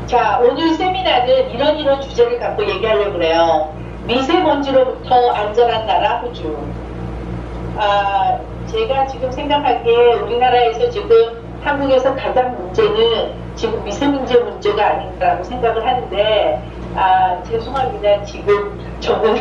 자, 오늘 세미나는 이런 주제를 갖고 얘기하려고 그래요. 미세먼지로부터 안전한 나라 호주. 제가 지금 생각하기에 우리나라에서 지금 한국에서 가장 문제는 지금 미세먼지 문제가 아닌가라고 생각을 하는데, 죄송합니다. 지금 저는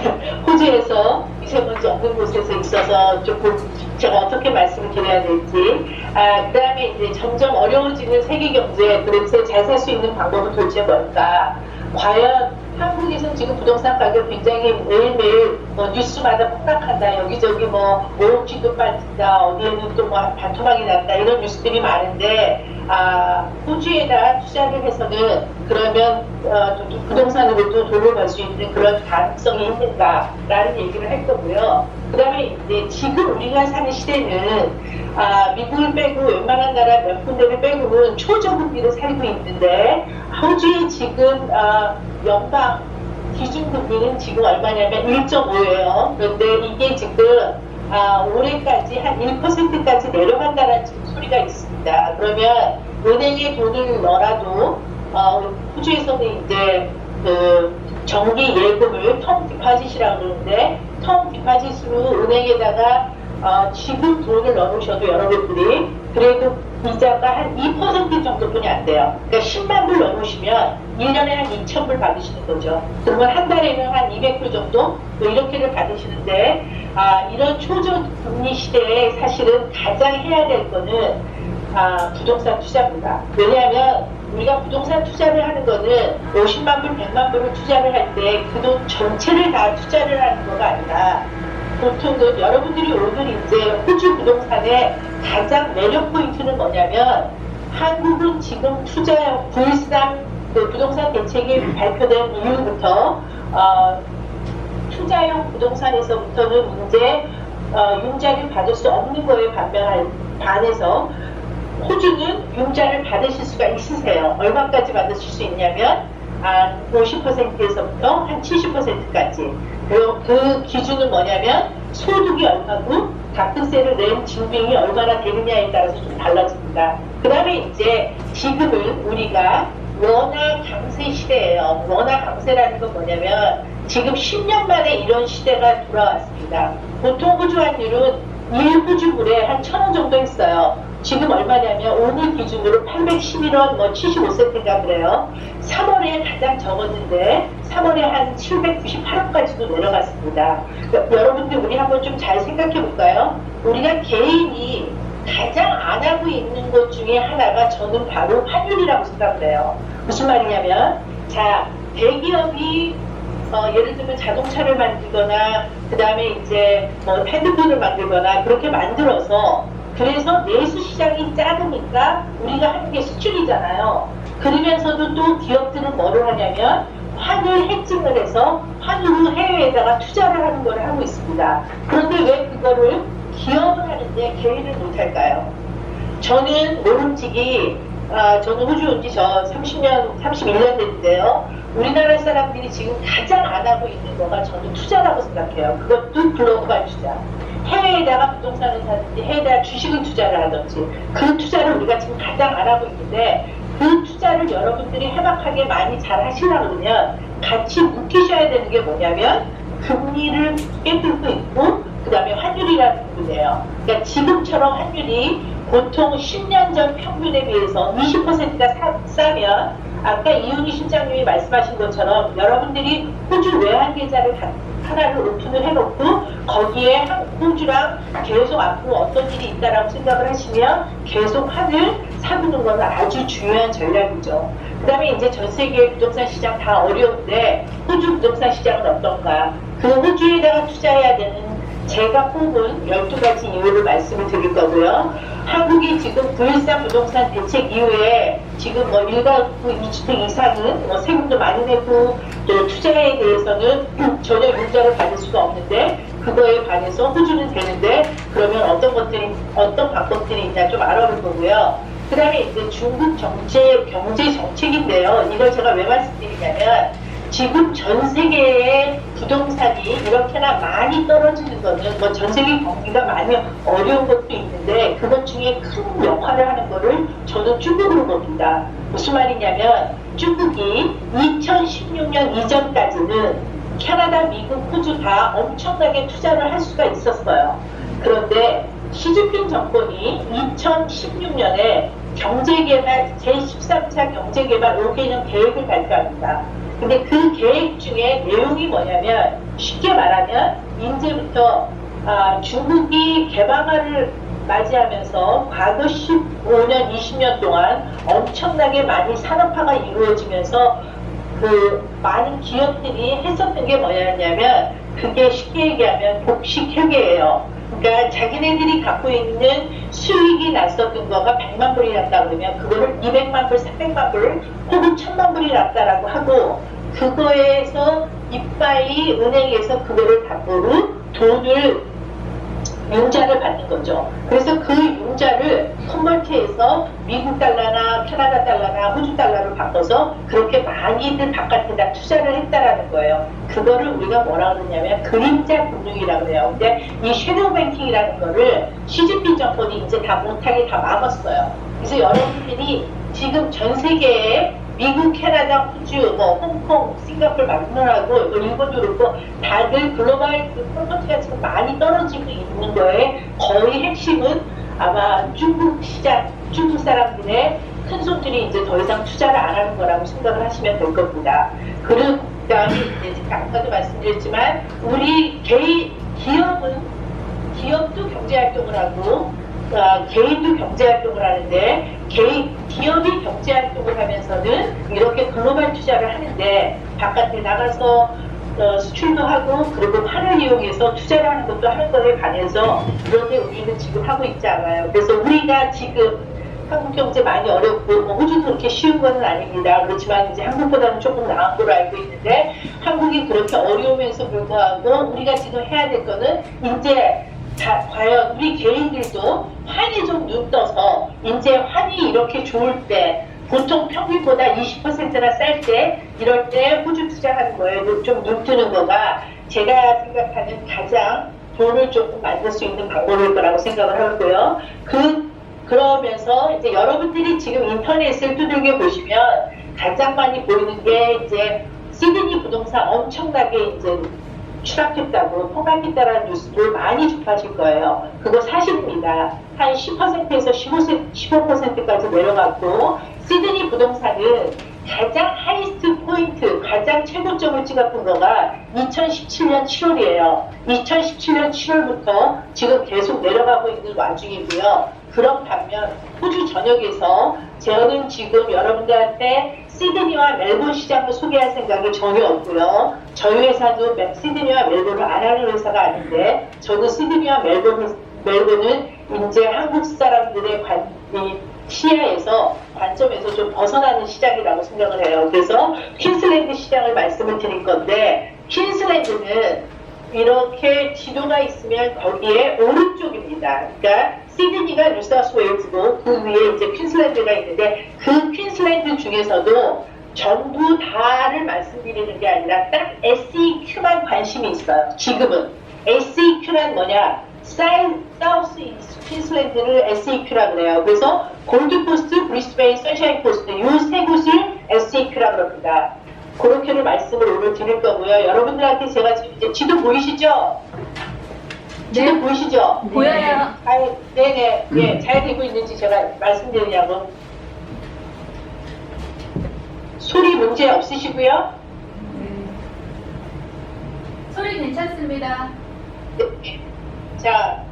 호주에서 미세먼지 없는 곳에서 있어서 조금 제가 어떻게 말씀을 드려야 될지. 그 다음에 이제 점점 어려워지는 세계 경제, 그래서 잘 살 수 있는 방법은 도대체 뭘까? 과연 한국에서 지금 부동산 가격 굉장히 매일매일 뉴스마다 폭락한다. 여기저기 5억 취급 받는다. 어디에는 또 반토막이 났다. 이런 뉴스들이 많은데, 호주에다 투자를 해서는 그러면 부동산으로도 돈을 벌 수 있는 그런 가능성이 있는가라는 얘기를 할 거고요. 그 다음에 이제 지금 우리가 사는 시대는 미국을 빼고 웬만한 나라 몇 군데를 빼고는 초저금리로 살고 있는데, 호주의 지금 연방 기준금리는 지금 얼마냐면 1.5예요. 그런데 이게 지금 올해까지 한 1%까지 내려간다는 지금 소리가 있습니다. 그러면 은행에 돈을 넣어도 호주에서는 이제 그 정기 예금을 텀 디파짓이라고 그러는데, 텀 디파짓으로 은행에다가 지금 돈을 넣으셔도 여러분들이 그래도 이자가 한 2% 정도뿐이 안 돼요. 그러니까 10만 불 넣으시면 1년에 한 2,000불 받으시는 거죠. 그러면 한 달에는 한 200불 정도 이렇게를 받으시는데, 이런 초저금리 시대에 사실은 가장 해야 될 거는 부동산 투자입니다. 왜냐하면 우리가 부동산 투자를 하는 거는 50만 불, 100만 불을 투자를 할 때 그 돈 전체를 다 투자를 하는 거가 아니라, 보통은 여러분들이 오늘 이제 호주 부동산의 가장 매력 포인트는 뭐냐면, 한국은 지금 투자형 불상 부동산 대책이 발표된 이후부터 투자형 부동산에서부터는 이제 융자를 받을 수 없는 거에 반해서 호주는 융자를 받으실 수가 있으세요. 얼마까지 받으실 수 있냐면 50%에서부터 한 70%까지. 그 기준은 뭐냐면 소득이 얼마고 가등세를 낸 증빙이 얼마나 되느냐에 따라서 좀 달라집니다. 그 다음에 이제 지금은 우리가 원화 강세 시대예요. 원화 강세라는 건 뭐냐면 지금 10년 만에 이런 시대가 돌아왔습니다. 보통 호주 환율은 1호주불에 한 1,000원 정도 했어요. 지금 얼마냐면 오늘 기준으로 811원 75센트인가 그래요. 3월에 가장 적었는데 3월에 한 798원까지도 내려갔습니다. 그러니까 여러분들 우리 한번 좀 잘 생각해 볼까요? 우리가 개인이 가장 안 하고 있는 것 중에 하나가 저는 바로 환율이라고 생각을 해요. 무슨 말이냐면, 자, 대기업이 예를 들면 자동차를 만들거나 그 다음에 이제 핸드폰을 만들거나 그렇게 만들어서, 그래서 내수 시장이 작으니까 우리가 하는 게 수출이잖아요. 그러면서도 또 기업들은 뭐를 하냐면 환율 해칭을 해서 환율로 해외에다가 투자를 하는 걸 하고 있습니다. 그런데 왜 그거를 기업을 하는데 개인은 못할까요? 저는 모름지기, 저는 호주 온 지 31년 됐는데요. 우리나라 사람들이 지금 가장 안 하고 있는 거가 저는 투자라고 생각해요. 그것도 글로벌 투자. 해외에다가 부동산을 사든지 해외에다가 주식을 투자를 하든지 그 투자를 우리가 지금 가장 안 하고 있는데, 그 투자를 여러분들이 해박하게 많이 잘 하시려고 그러면 같이 묶이셔야 되는 게 뭐냐면 금리를 깨뚫고 있고 그 다음에 환율이라는 부분이에요. 그러니까 지금처럼 환율이 보통 10년 전 평균에 비해서 20%가 싸면, 아까 이윤희 실장님이 말씀하신 것처럼 여러분들이 호주 외환계좌를 하나를 오픈을 해놓고 거기에 호주랑 계속 앞으로 어떤 일이 있다라고 생각을 하시면 계속 환을 사두는 건 아주 중요한 전략이죠. 그 다음에 이제 전 세계 부동산 시장 다 어려운데 호주 부동산 시장은 어떤가? 그 호주에다가 투자해야 되는 제가 뽑은 12가지 이유를 말씀을 드릴 거고요. 한국이 지금 불상 부동산 대책 이후에 지금 1가구 2주택 이상은 세금도 많이 내고 또 투자에 대해서는 전혀 융자를 받을 수가 없는데, 그거에 반해서 호주는 되는데, 그러면 어떤 방법들이 있냐 좀 알아볼 거고요. 그 다음에 이제 중국 경제 정책인데요. 이걸 제가 왜 말씀드리냐면, 지금 전 세계의 부동산이 이렇게나 많이 떨어지는 거는 뭐 전 세계 경기가 많이 어려운 것도 있는데 그것 중에 큰 역할을 하는 거를 저는 중국으로 봅니다. 무슨 말이냐면 중국이 2016년 이전까지는 캐나다, 미국, 호주 다 엄청나게 투자를 할 수가 있었어요. 그런데 시진핑 정권이 2016년에 경제개발, 제13차 경제개발 5개년 계획을 발표합니다. 근데 그 계획 중에 내용이 뭐냐면 쉽게 말하면 이제부터 중국이 개방화를 맞이하면서 과거 15년, 20년 동안 엄청나게 많이 산업화가 이루어지면서 그 많은 기업들이 했었던 게 뭐냐면 그게 쉽게 얘기하면 복식 회계예요. 그러니까 자기네들이 갖고 있는 수익이 났었던 거가 100만 불이 났다 그러면 그거를 200만 불, 300만 불 혹은 1000만 불이 났다라고 하고 그거에서 이빠이 은행에서 그거를 담보로 돈을 융자를 받는 거죠. 그래서 그 융자를 컨버트해서 미국 달러나 캐나다 달러나 호주 달러로 바꿔서 그렇게 많이들 바깥에다 투자를 했다라는 거예요. 그거를 우리가 뭐라 그러냐면 그림자 금융이라고 그래요. 근데 이 섀도우 뱅킹이라는 거를 시진핑 정권이 이제 다 못하게 다 막았어요. 그래서 여러분들이 지금 전 세계에 미국, 캐나다, 호주, 뭐 홍콩, 싱가포르 막론하고 일본도 그렇고 다들 글로벌 콘서트가 지금 많이 떨어지고 있는 거에 거의 핵심은 아마 중국 시장, 중국 사람들의 큰 손들이 이제 더 이상 투자를 안 하는 거라고 생각을 하시면 될 겁니다. 그리고 그다음에 이제 아까도 말씀드렸지만 우리 기업도 경제활동을 하고 개인도 경제활동을 하는데 기업이 경제활동을 하면서는 이렇게 글로벌 투자를 하는데 바깥에 나가서 수출도 하고 그리고 판을 이용해서 투자를 하는 것도 하는 거에 반해서 그런데 우리는 지금 하고 있지 않아요. 그래서 우리가 지금 한국 경제 많이 어렵고 뭐 호주도 그렇게 쉬운 건 아닙니다. 그렇지만 이제 한국보다는 조금 나은 걸로 알고 있는데 한국이 그렇게 어려우면서 불구하고 우리가 지금 해야 될 거는 이제 과연 우리 개인들도 환이 좀 눈 떠서 이제 환이 이렇게 좋을 때 보통 평균보다 20%나 쌀 때 이럴 때 호주 투자하는 거에 좀 눈 뜨는 거가 제가 생각하는 가장 돈을 조금 만들 수 있는 방법일 거라고 생각을 하고요. 그러면서 이제 여러분들이 지금 인터넷을 두들겨 보시면 가장 많이 보이는 게 이제 시드니 부동산 엄청나게 이제 추락했다고 폭락했다라는 뉴스를 많이 접하실 거예요. 그거 사실입니다. 한 10%에서 15%까지 내려갔고 시드니 부동산은 가장 하이스트 포인트, 가장 최고점을 찍었던 거가 2017년 7월이에요. 2017년 7월부터 지금 계속 내려가고 있는 와중이고요. 그런 반면 호주 전역에서 저는 지금 여러분들한테 시드니와 멜번 시장을 소개할 생각이 전혀 없고요. 저희 회사도 시드니와 멜번을 안 하는 회사가 아닌데 저도 시드니와 멜번은 이제 한국 사람들의 시야에서 관점에서 좀 벗어나는 시장이라고 생각을 해요. 그래서 퀸슬랜드 시장을 말씀을 드릴 건데 퀸슬랜드는 이렇게 지도가 있으면 거기에 오른쪽입니다. 그러니까 시드니가 뉴사우스웨일즈고 그 위에 이제 퀸슬랜드가 있는데 그 퀸슬랜드 중에서도 전부 다를 말씀드리는 게 아니라 딱 SEQ만 관심이 있어요. 지금은 SEQ란 뭐냐? 사우스 퀸슬랜드를 SEQ라 그래요. 그래서 골드코스트, 브리스베인, 선샤인 코스트 이 세 곳을 SEQ라 그럽니다. 그렇게를 말씀을 오늘 드릴 거고요. 여러분들한테 제가 지금 이제 지도 보이시죠? 지도 네. 보이시죠? 보여요. 네네. 예, 잘 되고 있는지 제가 말씀드리냐고. 소리 문제 없으시고요. 소리 괜찮습니다. 네. 자,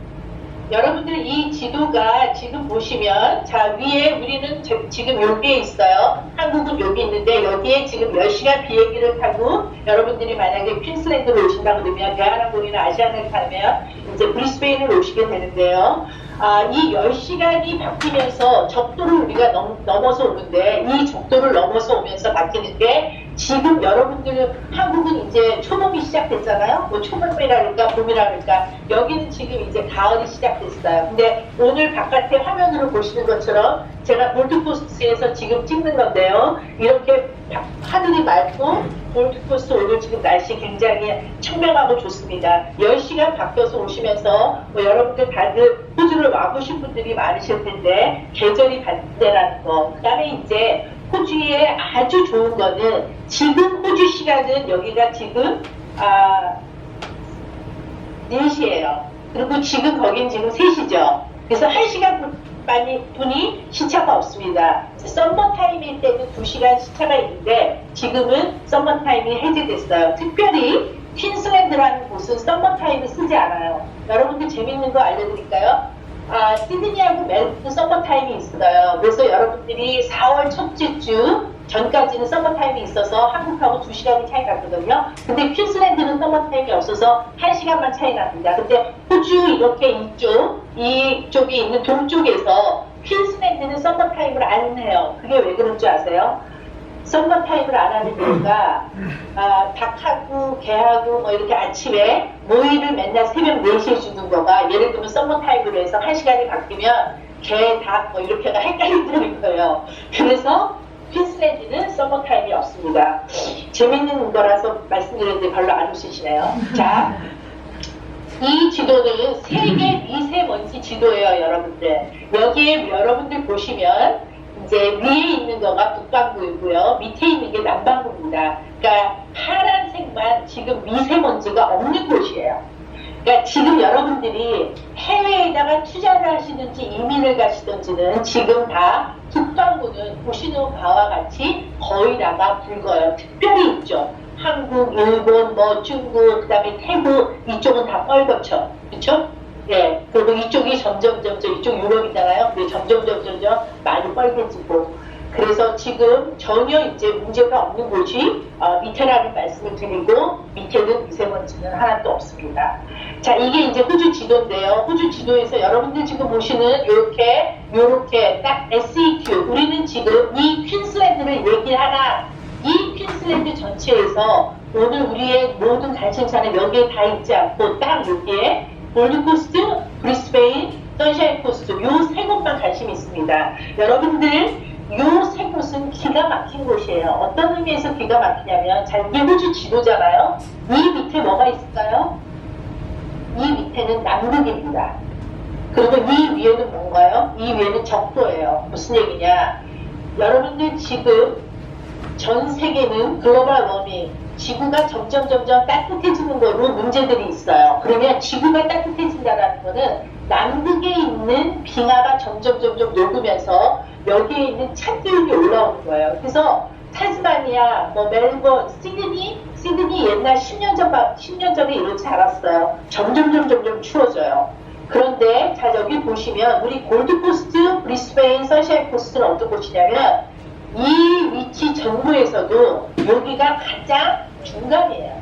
여러분들 이 지도가 지금 보시면 자 위에 우리는 지금 여기에 있어요. 한국은 여기 있는데 여기에 지금 10시간 비행기를 타고 여러분들이 만약에 퀸슬랜드로 오신다 그러면 대한항공이나 아시아나를 타면 이제 브리스베인을 오시게 되는데요. 이 10시간이 바뀌면서 적도를 우리가 넘어서 오는데 이 적도를 넘어서 오면서 바뀌는 게 지금 여러분들 한국은 이제 초봄이 시작됐잖아요. 뭐 초봄이라 그럴까 봄이라 그럴까 여기는 지금 이제 가을이 시작됐어요. 근데 오늘 바깥에 화면으로 보시는 것처럼 제가 골드코스트에서 지금 찍는 건데요. 이렇게 하늘이 맑고 골드코스트 오늘 지금 날씨 굉장히 청명하고 좋습니다. 10시간 바뀌어서 오시면서 뭐 여러분들 다들 호주를 와보신 분들이 많으실 텐데 계절이 반대라는 거. 그 다음에 이제 호주에 아주 좋은 거는 지금 호주 시간은 여기가 지금 4시예요. 그리고 지금 거긴 지금 3시죠. 그래서 1시간 분이 시차가 없습니다. 썸머 타임일 때는 2시간 시차가 있는데 지금은 썸머 타임이 해제됐어요. 특별히 퀸슬랜드라는 곳은 썸머 타임을 쓰지 않아요. 여러분들 재밌는 거 알려드릴까요? 시드니하고 멜버른 서머 타임이 있어요. 그래서 여러분들이 4월 첫째 주 전까지는 서머 타임이 있어서 한국하고 2시간이 차이 나거든요. 근데 퀸슬랜드는 서머 타임이 없어서 1시간만 차이 납니다. 근데 호주 이렇게 이쪽에 있는 동쪽에서 퀸슬랜드는 서머 타임을 안 해요. 그게 왜 그런 줄 아세요? 썸머 타임을 안 하는 이유가 닭하고 개하고 뭐 이렇게 아침에 모이를 맨날 새벽 4시에 주는 거가 예를 들면 썸머 타임으로 해서 1시간이 바뀌면 개, 닭 뭐 이렇게가 헷갈린다는 거예요. 그래서 퀸슬랜드는 썸머 타임이 없습니다. 재밌는 거라서 말씀드렸는데 별로 안 웃으시네요. 자, 이 지도는 세계 미세먼지 지도예요, 여러분들. 여기에 여러분들 보시면 이제 위에 있는 거가 북반구이고요. 밑에 있는 게 남반구입니다. 그러니까 파란색만 지금 미세먼지가 없는 곳이에요. 그러니까 지금 여러분들이 해외에다가 투자를 하시든지 이민을 가시든지는 지금 다 북반구는 보시는 바와 같이 거의 다가 붉어요. 특별히 있죠. 한국, 일본, 뭐 중국, 그 다음에 태국 이쪽은 다 빨갛죠. 그렇죠? 예, 그리고 이쪽이 점점 이쪽 유럽이잖아요. 근데 점점 많이 빨개지고 그래서 지금 전혀 이제 문제가 없는 곳이 밑에라는 말씀을 드리고 밑에는 미세먼지는 하나도 없습니다. 자, 이게 이제 호주 지도인데요. 호주 지도에서 여러분들 지금 보시는 요렇게 딱 SEQ 우리는 지금 이 퀸슬랜드를 얘기하나 이 퀸슬랜드 전체에서 오늘 우리의 모든 관심사는 여기에 다 있지 않고 딱 여기에 골드코스트, 브리스베인, 선샤인 코스트 요 세 곳만 관심이 있습니다. 여러분들 요 세 곳은 기가 막힌 곳이에요. 어떤 의미에서 기가 막히냐면 자 이게 호주 지도잖아요. 이 밑에 뭐가 있을까요? 이 밑에는 남극입니다. 그리고 이 위에는 뭔가요? 이 위에는 적도예요. 무슨 얘기냐? 여러분들 지금 전 세계는 글로벌 워밍 지구가 점점 따뜻해지는 거로 문제들이 있어요. 그러면 지구가 따뜻해진다는 거는 남극에 있는 빙하가 점점 녹으면서 여기에 있는 찬기운이 올라오는 거예요. 그래서 타스마니아, 뭐 멜번, 시드니 옛날 10년 전에 이렇지 않았어요. 점점 추워져요. 그런데 자 여기 보시면 우리 골드코스트, 브리스베인, 선샤인 코스트는 어떤 곳이냐면 이 위치 정부에서도 여기가 가장 중간이에요.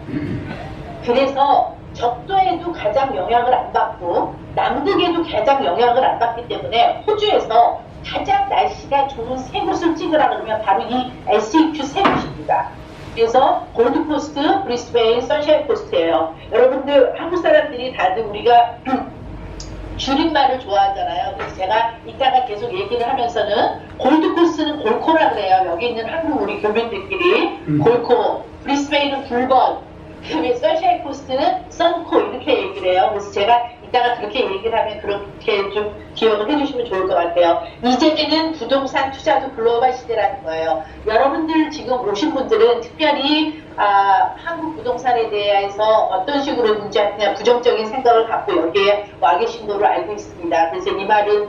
그래서 적도에도 가장 영향을 안 받고 남극에도 가장 영향을 안 받기 때문에 호주에서 가장 날씨가 좋은 세 곳을 찍으라 그러면 바로 이 SEQ 세 곳입니다. 그래서 골드코스트, 브리스베인, 선샤인 코스트예요. 여러분들 한국 사람들이 다들 우리가 줄임말을 좋아하잖아요. 그래서 제가 이따가 계속 얘기를 하면서는 골드코스트는 골코라 그래요. 여기 있는 한국 우리 교민들끼리 골코, 브리스베인은 불번, 그다음에 선샤인 코스트는 선코 이렇게 얘기를 해요. 그래서 제가 이따가 그렇게 얘기를 하면 그렇게 좀 기억을 해주시면 좋을 것 같아요. 이제는 부동산 투자도 글로벌 시대라는 거예요. 여러분들 지금 오신 분들은 특별히 한국 부동산에 대해서 어떤 식으로든지 그냥 부정적인 생각을 갖고 여기에 와 계신 거로 알고 있습니다. 그래서 이 말은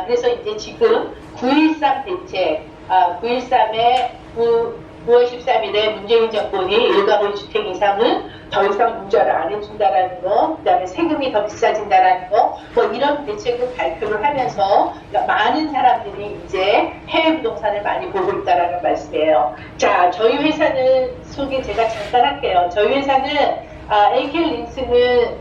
그래서 이제 지금 9.13 대책, 9.13의 9월 13일에 문재인 정권이 일가구 주택 이상은 더 이상 문자를 안 해준다라는 거, 그 다음에 세금이 더 비싸진다라는 거, 뭐 이런 대책을 발표를 하면서 많은 사람들이 이제 해외 부동산을 많이 보고 있다라는 말씀이에요. 자, 저희 회사는 소개 제가 잠깐 할게요. 저희 회사는 AK 린스는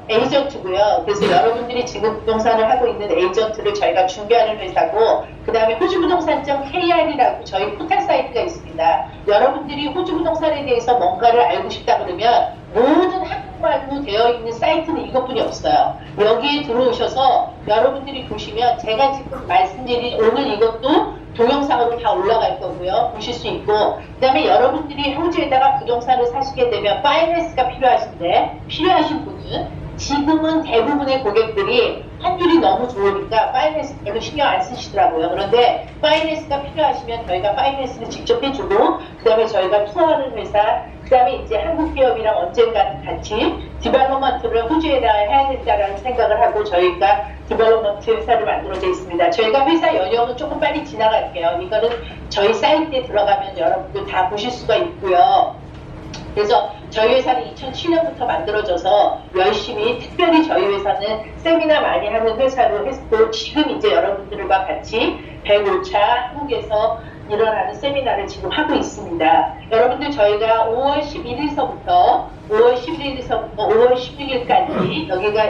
에이전트고요. 그래서 여러분들이 지금 부동산을 하고 있는 에이전트를 저희가 준비하는 회사고, 그 다음에 호주부동산.kr이라고 저희 포털 사이트가 있습니다. 여러분들이 호주부동산에 대해서 뭔가를 알고 싶다 그러면 모든 한국말로 되어 있는 사이트는 이것뿐이 없어요. 여기에 들어오셔서 여러분들이 보시면 제가 지금 말씀드린 오늘 이것도 동영상으로 다 올라갈 거고요. 보실 수 있고, 그 다음에 여러분들이 호주에다가 부동산을 사시게 되면 파이낸스가 필요하신 분은 지금은 대부분의 고객들이 환율이 너무 좋으니까 파이낸스 별로 신경 안 쓰시더라고요. 그런데 파이낸스가 필요하시면 저희가 파이낸스를 직접 해주고, 그 다음에 저희가 투어하는 회사, 그 다음에 이제 한국 기업이랑 언젠가 같이 디벨롭먼트를 호주에다가 해야 된다라는 생각을 하고 저희가 디벨롭먼트 회사를 만들어져 있습니다. 저희가 회사 연령은 조금 빨리 지나갈게요. 이거는 저희 사이트에 들어가면 여러분들 다 보실 수가 있고요. 그래서 저희 회사는 2007년부터 만들어져서 열심히, 특별히 저희 회사는 세미나 많이 하는 회사로 했고, 지금 이제 여러분들과 같이 105차 한국에서 일어나는 세미나를 지금 하고 있습니다. 여러분들 저희가 5월 11일서부터 5월 16일까지 여기가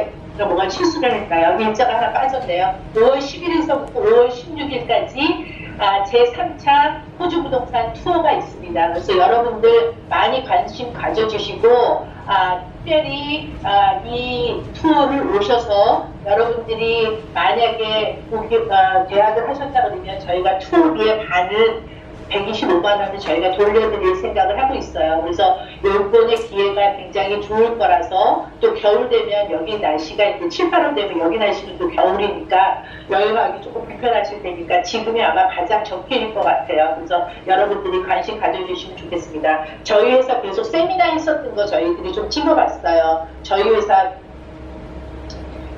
뭐가 실수를 했나요? 일자가 하나 빠졌네요. 5월 11일서부터 5월 16일까지 제3차 호주부동산 투어가 있습니다. 그래서 여러분들 많이 관심 가져주시고, 특별히 이 투어를 오셔서 여러분들이 만약에 계약을 하셨다 그러면 저희가 투어비의 반을 125만 원을 저희가 돌려드릴 생각을 하고 있어요. 그래서 이번의 기회가 굉장히 좋을 거라서, 또 겨울 되면 여기 날씨가 이제 7, 8월 되면 여기 날씨는 또 겨울이니까 여행하기 조금 불편하실 테니까 지금이 아마 가장 적기일 것 같아요. 그래서 여러분들이 관심 가져주시면 좋겠습니다. 저희 회사 계속 세미나 했었던 거 저희들이 좀 찍어봤어요. 저희 회사,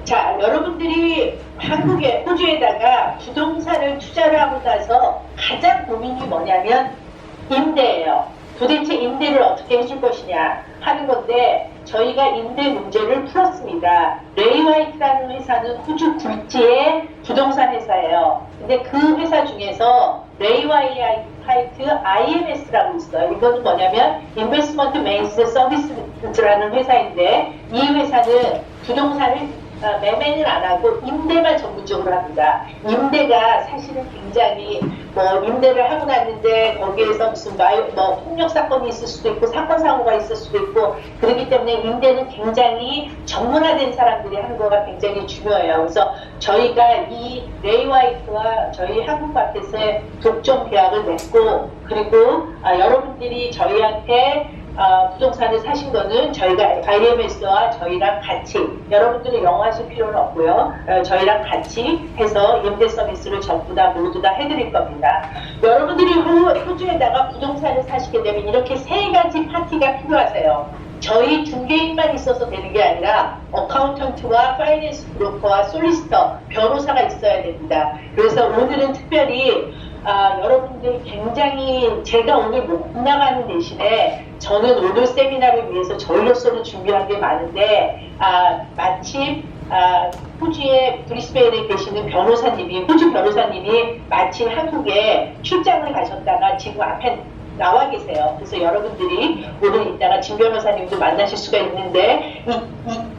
자, 여러분들이 한국에, 호주에다가 부동산을 투자를 하고 나서 가장 고민이 뭐냐면 임대예요. 도대체 임대를 어떻게 해줄 것이냐 하는 건데, 저희가 임대 문제를 풀었습니다. 레이화이트라는 회사는 호주 굴지의 부동산 회사예요. 근데 그 회사 중에서 레이화이트 IMS라고 있어요. 이거는 뭐냐면 인베스트먼트 메인스 서비스라는 회사인데, 이 회사는 부동산을 매매는 안 하고 임대만 전문적으로 합니다. 임대가 사실은 굉장히 임대를 하고 났는데 거기에서 무슨 폭력 사건이 있을 수도 있고 사건 사고가 있을 수도 있고, 그렇기 때문에 임대는 굉장히 전문화된 사람들이 하는 거가 굉장히 중요해요. 그래서 저희가 이 레이화이트와 저희 한국마켓에 독점 계약을 맺고, 그리고 여러분들이 저희한테 부동산을 사신 거는 저희가 IMS와 저희랑 같이, 여러분들은 영어하실 필요는 없고요. 저희랑 같이 해서 임대 서비스를 전부 다 모두 다 해드릴 겁니다. 여러분들이 호주에다가 부동산을 사시게 되면 이렇게 세 가지 파티가 필요하세요. 저희 중개인만 있어서 되는 게 아니라 어카운턴트와 파이낸스 브로커와 솔리스터, 변호사가 있어야 됩니다. 그래서 오늘은 특별히 여러분들 굉장히, 제가 오늘 못 나가는 대신에 저는 오늘 세미나를 위해서 저희로서는 준비한 게 많은데, 마침 호주의 브리스베인에 계시는 변호사님이, 호주 변호사님이 마침 한국에 출장을 가셨다가 지금 앞에 나와 계세요. 그래서 여러분들이 오늘 이따가 진 변호사님도 만나실 수가 있는데,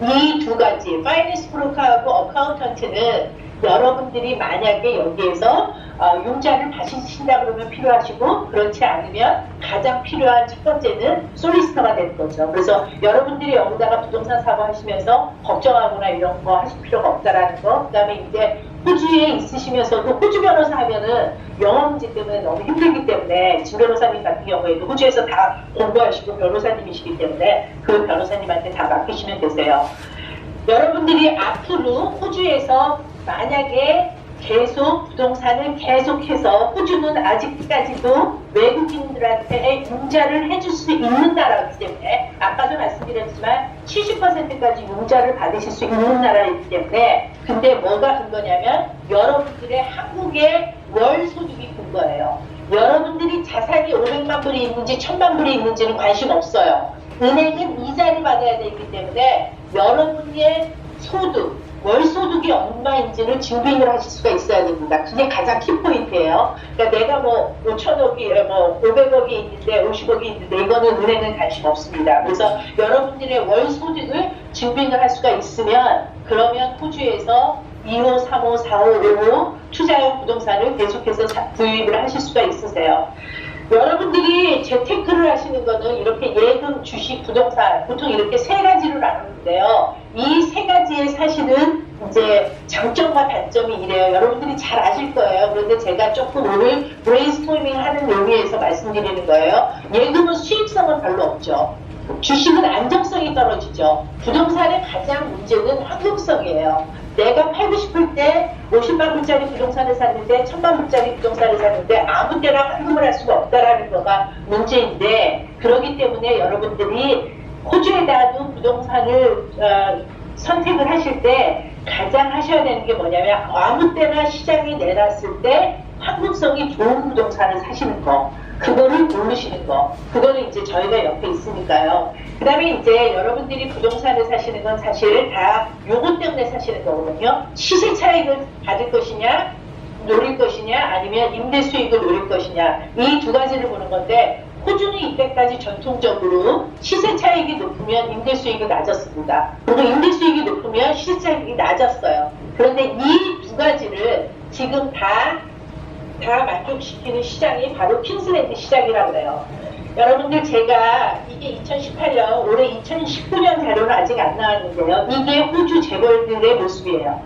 이 두 가지, 파이낸스 브로커하고 어카운턴트는 여러분들이 만약에 여기에서 융자를 받으신다 그러면 필요하시고, 그렇지 않으면 가장 필요한 첫 번째는 솔리스터가 되는 거죠. 그래서 여러분들이 여기다가 부동산 사고 하시면서 걱정하거나 이런 거 하실 필요가 없다라는 거. 그 다음에 이제 호주에 있으시면서도 호주 변호사 하면은 영어 문제 때문에 너무 힘들기 때문에, 진 변호사님 같은 경우에도 호주에서 다 공부하시고 변호사님이시기 때문에 그 변호사님한테 다 맡기시면 되세요. 여러분들이 앞으로 호주에서 만약에 계속 부동산을 계속해서, 호주는 아직까지도 외국인들한테 융자를 해줄 수 있는 나라이기 때문에, 아까도 말씀드렸지만 70%까지 융자를 받으실 수 있는 나라이기 때문에, 근데 뭐가 근거냐면 여러분들의 한국의 월 소득이 근거예요. 여러분들이 자산이 500만 불이 있는지 1000만 불이 있는지는 관심 없어요. 은행은 이자를 받아야 되기 때문에 여러분의 소득, 월 소득이 얼마인지를 증빙을 하실 수가 있어야 됩니다. 그게 가장 키포인트예요. 그러니까 내가 뭐 5천억이, 뭐 500억이 있는데 50억이 있는데 이거는 은행은 관심 없습니다. 그래서 여러분들의 월 소득을 증빙을 할 수가 있으면 그러면 호주에서 2호, 3호, 4호, 5호 투자용 부동산을 계속해서 구입을 하실 수가 있으세요. 여러분들이 재테크를 하시는 거는 이렇게 예금, 주식, 부동산 보통 이렇게 세 가지로 나누는데요. 이 세 가지의 사실은 이제 장점과 단점이 이래요. 여러분들이 잘 아실 거예요. 그런데 제가 조금 오늘 브레인스토밍 하는 의미에서 말씀드리는 거예요. 예금은 수익성은 별로 없죠. 주식은 안정성이 떨어지죠. 부동산의 가장 문제는 황금성이에요. 내가 팔고 싶을 때 50만 불짜리 부동산을 샀는데 1000만 불짜리 부동산을 샀는데 아무 때나 환급을 할 수가 없다라는 거가 문제인데, 그렇기 때문에 여러분들이 호주에다도 부동산을 선택을 하실 때 가장 하셔야 되는 게 뭐냐면 아무 때나 시장이 내놨을 때 환급성이 좋은 부동산을 사시는 거, 그거를 모르시는 거, 그거는 이제 저희가 옆에 있으니까요. 그 다음에 이제 여러분들이 부동산을 사시는 건 사실 다 요것 때문에 사시는 거거든요. 시세 차익을 받을 것이냐, 노릴 것이냐, 아니면 임대 수익을 노릴 것이냐, 이 두 가지를 보는 건데, 호주는 이때까지 전통적으로 시세 차익이 높으면 임대 수익이 낮았습니다. 그리고 임대 수익이 높으면 시세 차익이 낮았어요. 그런데 이 두 가지를 지금 다 만족시키는 시장이 바로 퀸즐랜드 시장이라고 해요. 여러분들 제가 이게 2018년, 올해 2019년 자료는 아직 안 나왔는데요. 이게 호주 재벌들의 모습이에요.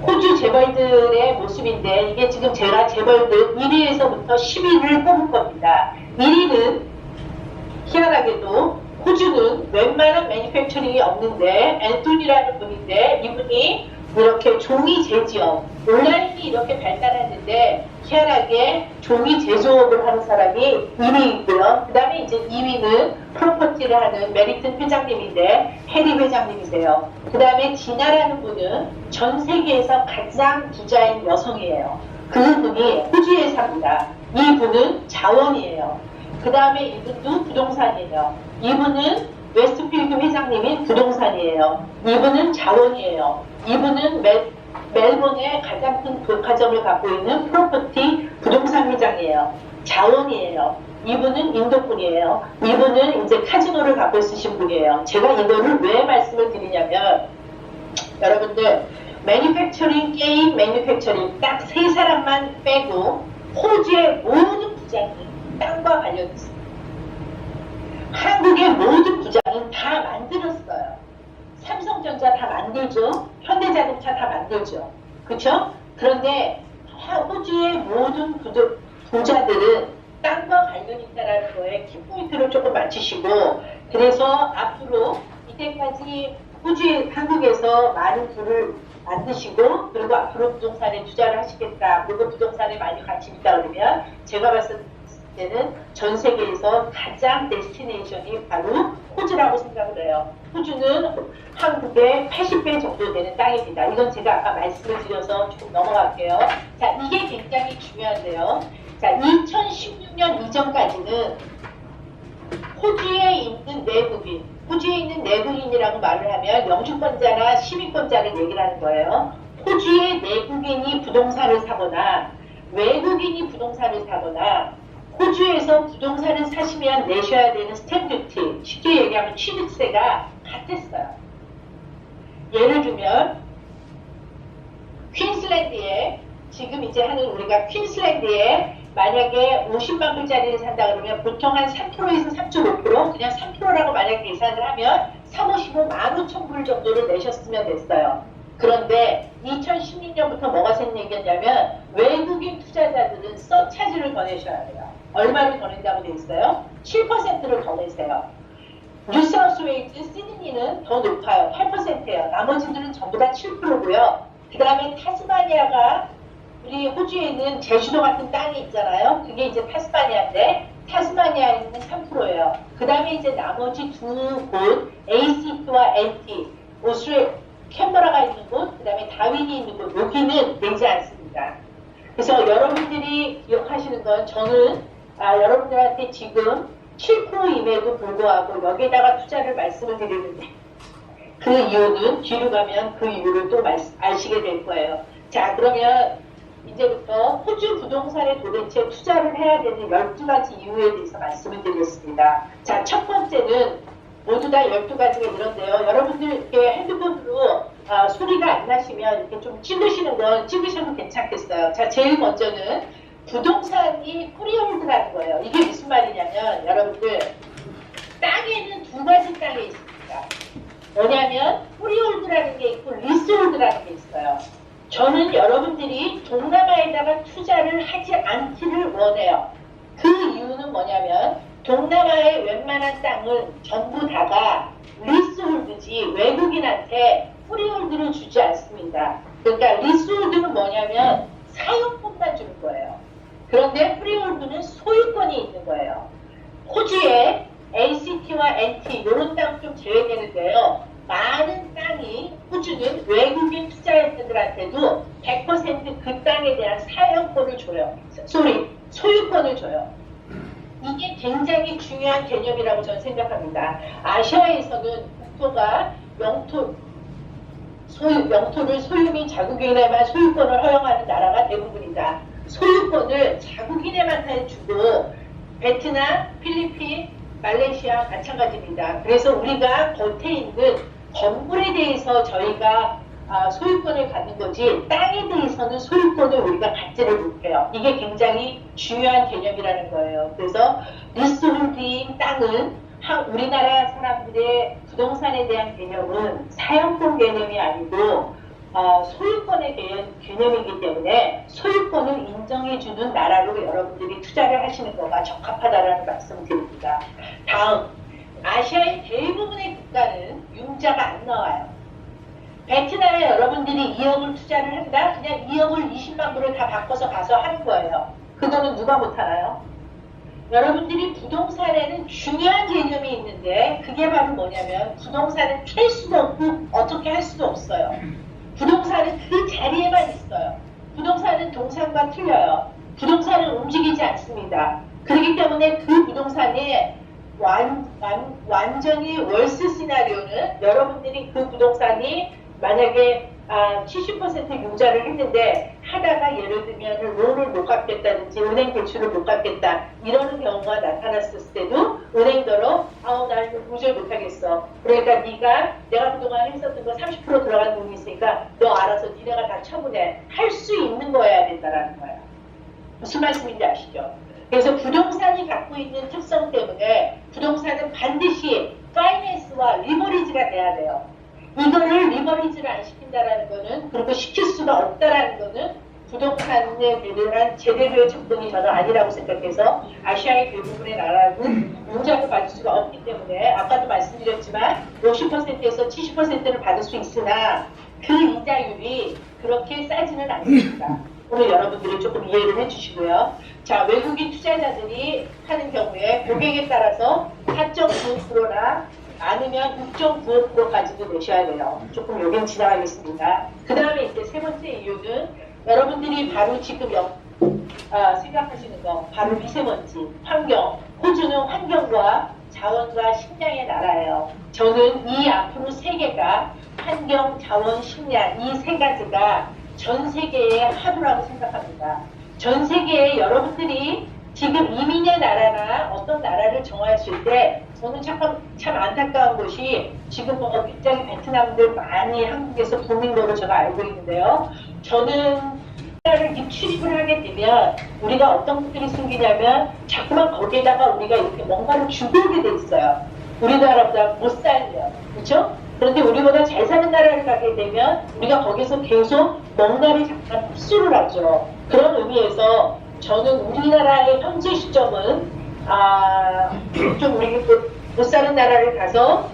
호주 재벌들의 모습인데 이게 지금 제가 재벌들 1위에서부터 10위를 뽑은 겁니다. 1위는 희한하게도 호주는 웬만한 매니팩처링이 없는데 앤톤이라는 분인데, 이분이 이렇게 종이 제지업, 온라인이 이렇게 발달했는데 희한하게 종이 제조업을 하는 사람이 1위이고요. 그 다음에 이제 2위는 프로퍼티를 하는 메리튼 회장님인데 해리 회장님이세요. 그 다음에 디나라는 분은 전 세계에서 가장 부자인 여성이에요. 그분이 호주에 삽니다. 이분은 자원이에요. 그 다음에 이분도 부동산이에요. 이분은 웨스트필드 회장님이 부동산이에요. 이분은 자원이에요. 이분은 멜번의 가장 큰 백화점을 갖고 있는 프로퍼티 부동산 회장이에요. 자원이에요. 이분은 인도분이에요. 이분은 이제 카지노를 갖고 있으신 분이에요. 제가 이거를 왜 말씀을 드리냐면, 여러분들 매니팩처링, 게임 매니팩처링 딱 세 사람만 빼고 호주의 모든 부장이 땅과 관련 있습니다. 한국의 모든 부장은 다 만들었어요. 삼성전자 다 만들죠. 현대자동차 다 만들죠. 그렇죠? 그런데 호주의 모든 부자들은 땅과 관련이 있다는 거에 키포인트를 조금 맞추시고, 그래서 앞으로 이때까지 한국에서 많은 부를 만드시고, 그리고 앞으로 부동산에 투자를 하시겠다, 그리고 부동산에 많이 관심 있다 그러면 제가 봤을 때는 전 세계에서 가장 데스티네이션이 바로 호주라고 생각을 해요. 호주는 한국의 80배 정도 되는 땅입니다. 이건 제가 아까 말씀을 드려서 조금 넘어갈게요. 자, 이게 굉장히 중요한데요. 자, 2016년 이전까지는 호주에 있는 내국인, 호주에 있는 내국인이라고 말을 하면 영주권자나 시민권자를 얘기를 하는 거예요. 호주의 내국인이 부동산을 사거나 외국인이 부동산을 사거나 호주에서 부동산을 사시면 내셔야 되는 스탬프 듀티, 쉽게 얘기하면 취득세가 같았어요. 예를 들면 퀸즐랜드에 지금 이제 하는 우리가 퀸즐랜드에 만약에 50만 불짜리를 산다 그러면 보통 한 3%에서 3.5%, 그냥 3%라고 만약에 계산을 하면 3, 55, 15,000불 정도를 내셨으면 됐어요. 그런데 2016년부터 뭐가 생겼냐면 외국인 투자자들은 서차지를 더 내셔야 돼요. 얼마를 더 낸다고 돼 있어요? 7%를 더 내세요. 뉴사우스웨일즈, 시드니는 더 높아요. 8%예요. 나머지들은 전부 다 7%고요. 그 다음에 타스마니아가 우리 호주에 있는 제주도 같은 땅이 있잖아요. 그게 이제 타스마니아인데 타스마니아에 있는 3%예요. 그 다음에 이제 나머지 두 곳, ACT와 NT, 캔버라가 있는 곳, 그 다음에 다윈이 있는 곳, 여기는 내지 않습니다. 그래서 여러분들이 기억하시는 건 저는 여러분들한테 지금 7%임에도 불구하고 여기에다가 투자를 말씀을 드리는데 그 이유는 뒤로 가면 그 이유를 또 아시게 될 거예요. 자, 그러면 이제부터 호주 부동산에 도대체 투자를 해야 되는 12가지 이유에 대해서 말씀을 드리겠습니다. 자, 첫 번째는 모두 다 12가지가 이런데요. 여러분들 이렇게 핸드폰으로 소리가 안 나시면 이렇게 좀 찍으시는 건 찍으셔도 괜찮겠어요. 자, 제일 먼저는 부동산이 프리홀드라는 거예요. 이게 무슨 말이냐면 여러분들 땅에는 두 가지 땅이 있습니다. 뭐냐면 프리홀드라는 게 있고 리스홀드라는 게 있어요. 저는 여러분들이 동남아에다가 투자를 하지 않기를 원해요. 그 이유는 뭐냐면 동남아의 웬만한 땅은 전부 다가 리스홀드지 외국인한테 프리홀드를 주지 않습니다. 그러니까 리스홀드는 뭐냐면 사용권만 주는 거예요. 그런데 프리홀드는 소유권이 있는 거예요. 호주에 ACT와 NT 이런 땅 좀 제외되는데요. 많은 땅이 호주는 외국인 투자자들한테도 100% 그 땅에 대한 사용권을 줘요. 소유권을 줘요. 이게 굉장히 중요한 개념이라고 저는 생각합니다. 아시아에서는 국토가 영토를 소유민 자국인에만 소유권을 허용하는 나라가 대부분이다. 소유권을 자국인에만 주고 베트남, 필리핀, 말레이시아 마찬가지입니다. 그래서 우리가 겉에 있는 건물에 대해서 저희가 소유권을 갖는 거지 땅에 대해서는 소유권을 우리가 갖지를 못해요. 이게 굉장히 중요한 개념이라는 거예요. 그래서 리스홀드인 땅은 우리나라 사람들의 부동산에 대한 개념은 사용권 개념이 아니고 소유권에 대한 개념이기 때문에 소유권을 인정해주는 나라로 여러분들이 투자를 하시는 거가 적합하다라는 말씀을 드립니다. 다음, 아시아의 대부분의 국가는 융자가 안 나와요. 베트남에 여러분들이 2억을 투자를 한다? 그냥 2억을 20만 불을 다 바꿔서 가서 하는 거예요. 그거는 누가 못하나요? 여러분들이 부동산에는 중요한 개념이 있는데 그게 바로 뭐냐면 부동산은 캘 수도 없고 어떻게 할 수도 없어요. 부동산은 그 자리에만 있어요. 부동산은 동산과 틀려요. 부동산은 움직이지 않습니다. 그렇기 때문에 그 부동산의 완전히 월스 시나리오는 여러분들이 그 부동산이 만약에 70% 융자를 했는데 하다가 예를 들면 론을 못 갚겠다든지 은행 대출을 못 갚겠다 이러는 경우가 나타났을 때도 은행더러 난 도저히 못하겠어. 그러니까 내가 그동안 했었던 거 30% 들어간 돈이 있으니까 너 알아서 니네가 다 처분해. 할 수 있는 거여야 된다라는 거예요. 무슨 말씀인지 아시죠? 그래서 부동산이 갖고 있는 특성 때문에 부동산은 반드시 파이낸스와 리버리지가 돼야 돼요. 이거를 리버리지를 안 시킨다라는 거는 그리고 시킬 수가 없다라는 거는 부동산에 대한 제대로의 접근이 저는 아니라고 생각해서 아시아의 대부분의 나라는 융자를 받을 수가 없기 때문에 아까도 말씀드렸지만 50%에서 70%를 받을 수 있으나 그 이자율이 그렇게 싸지는 않습니다. 오늘 여러분들이 조금 이해를 해주시고요. 자, 외국인 투자자들이 하는 경우에 고객에 따라서 4.9%나 많으면 6.95%까지도 내셔야 돼요. 조금 여긴 지나가겠습니다. 그 다음에 이제 세 번째 이유는 여러분들이 바로 지금 생각하시는 거 바로 미세먼지, 환경. 호주는 환경과 자원과 식량의 나라예요. 저는 이 앞으로 세계가 환경, 자원, 식량 이 세 가지가 전 세계의 하루라고 생각합니다. 전 세계에 여러분들이 지금 이민의 나라나 어떤 나라를 정하실 때 저는 참 안타까운 것이 지금 굉장히 베트남들 많이 한국에서 보는 거로 제가 알고 있는데요. 저는 나라를 입출입을 하게 되면 우리가 어떤 것들이 생기냐면 자꾸만 거기에다가 우리가 이렇게 뭔가를 주고 오게 돼 있어요. 우리나라보다 못 살면. 그렇죠? 그런데 우리보다 잘 사는 나라를 가게 되면 우리가 거기서 계속 뭔가를 잠깐 흡수를 하죠. 그런 의미에서 저는 우리나라의 현재 시점은 좀 우리 못 사는 나라를 가서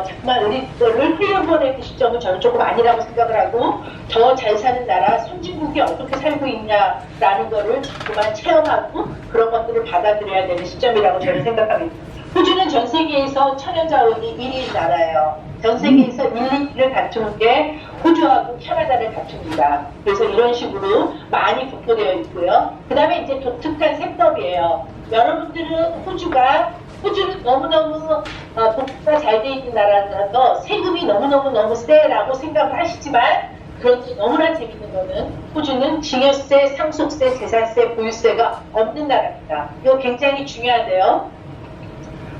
자꾸만 우리 거를 흘려보내는 시점은 저는 조금 아니라고 생각을 하고 더 잘 사는 나라 선진국이 어떻게 살고 있냐라는 거를 자꾸만 체험하고 그런 것들을 받아들여야 되는 시점이라고 저는 생각합니다. 호주는 전 세계에서 천연자원이 1위인 나라예요. 전 세계에서 1, 2위를 다투는 게 호주하고 캐나다를 다툽니다. 그래서 이런 식으로 많이 분포되어 있고요. 그 다음에 이제 독특한 세법이에요. 여러분들은 호주가 호주는 너무너무 복지가 잘 돼 있는 나라라서 세금이 너무 세라고 생각을 하시지만 그런데 너무나 재밌는 거는 호주는 증여세, 상속세, 재산세, 보유세가 없는 나라입니다. 이거 굉장히 중요한데요.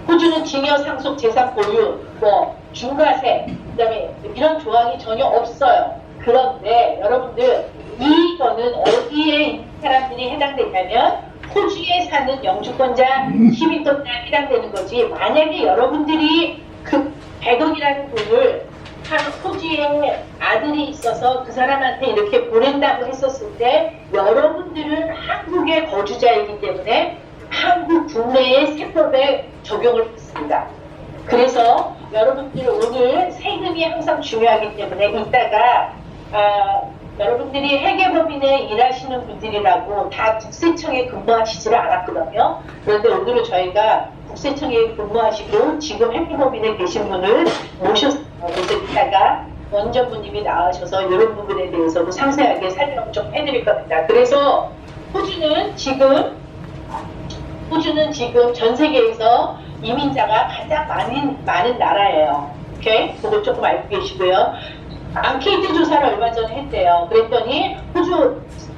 호주는 증여, 상속, 재산 보유, 중과세, 그다음에 이런 조항이 전혀 없어요. 그런데 여러분들 이거는 어디에 있는 사람들이 해당되냐면 호주에 사는 영주권자 시민권자에 해당되는 거지. 만약에 여러분들이 그 100억이라는 돈을 한 호주에 아들이 있어서 그 사람한테 이렇게 보낸다고 했었을 때 여러분들은 한국의 거주자이기 때문에 한국 국내의 세법에 적용을 했습니다. 그래서 여러분들 오늘 세금이 항상 중요하기 때문에 이따가 여러분들이 회계법인에 일하시는 분들이라고 다 국세청에 근무하시지를 않았거든요. 그런데 오늘은 저희가 국세청에 근무하시고 지금 회계법인에 계신 분을 모셨어요. 그래서 이따가 원전부님이 나와셔서 이런 부분에 대해서도 상세하게 설명 좀 해드릴 겁니다. 그래서 호주는 지금 전 세계에서 이민자가 가장 많은 나라예요. 오케이? 그거 조금 알고 계시고요. 앙케이트 조사를 얼마 전에 했대요. 그랬더니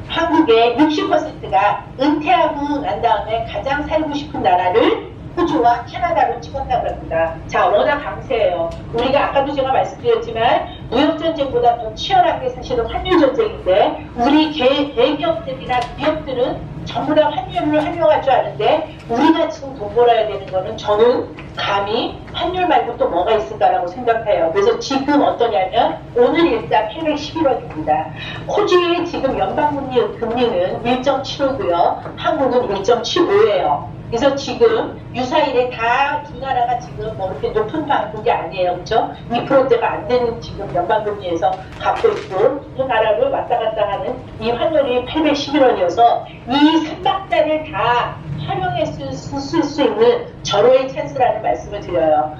한국의 60%가 은퇴하고 난 다음에 가장 살고 싶은 나라를 호주와 캐나다로 찍었다고 합니다. 자, 워낙 강세예요. 우리가 아까도 제가 말씀드렸지만 무역전쟁보다 더 치열한 게 사실은 환율전쟁인데 우리 대기업들이나 기업들은 전부 다 환율을 활용할 줄 아는데 우리가 지금 돈 벌어야 되는 거는 저는 감히 환율 말고 또 뭐가 있을까라고 생각해요. 그래서 지금 어떠냐면 오늘 일단 811원입니다. 호주의 지금 연방금리는 1.75고요. 한국은 1.75예요. 그래서 지금 유사일에 다 두 나라가 지금 뭐 이렇게 높은 방법이 아니에요. 그렇죠? 2%대가 안 되는 지금 연방금리에서 갖고 있고 두 나라를 왔다 갔다 하는 이 환율이 811원이어서 이 3박자를 다 활용했을 수 있는 절호의 찬스라는 말씀을 드려요.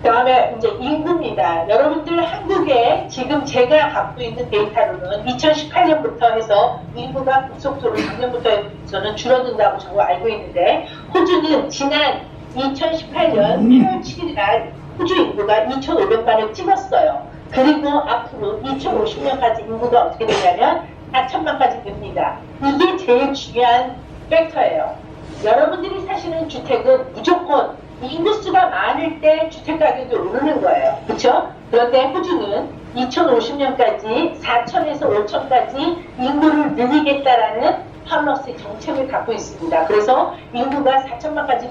그 다음에 이제 인구입니다. 여러분들 한국에 지금 제가 갖고 있는 데이터로는 2018년부터 해서 인구가 급속도로 작년부터는 줄어든다고 저거 알고 있는데 호주는 지난 2018년 8월 7일 날 호주 인구가 2,500만을 찍었어요. 그리고 앞으로 2050년까지 인구가 어떻게 되냐면 4천만까지 됩니다. 이게 제일 중요한 팩터예요. 여러분들이 사시는 주택은 무조건 인구수가 많을 때 주택 가격이 오르는 거예요. 그렇죠? 그런데 호주는 2050년까지 4천에서 5천까지 인구를 늘리겠다라는 팜러스의 정책을 갖고 있습니다. 그래서 인구가 4천만까지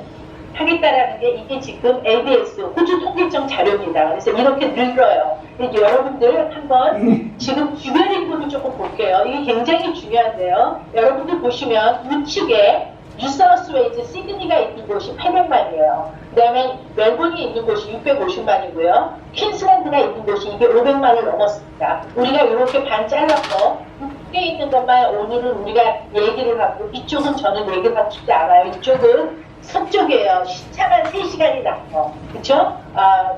하겠다라는 게 이게 지금 ABS 호주 통계청 자료입니다. 그래서 이렇게 늘어요. 여러분들 한번 지금 주변 인구를 조금 볼게요. 이게 굉장히 중요한데요. 여러분들 보시면 우측에 뉴사우스웨일즈 시드니가 있는 곳이 800만이에요. 그 다음에 멜번이 있는 곳이 650만이고요. 퀸슬랜드가 있는 곳이 이게 500만을 넘었습니다. 우리가 이렇게 반 잘라서 북에 있는 것만 오늘은 우리가 얘기를 하고 이쪽은 저는 얘기를 하고 싶지 않아요. 이쪽은 서쪽이에요. 시차만 3시간이 나요. 그쵸?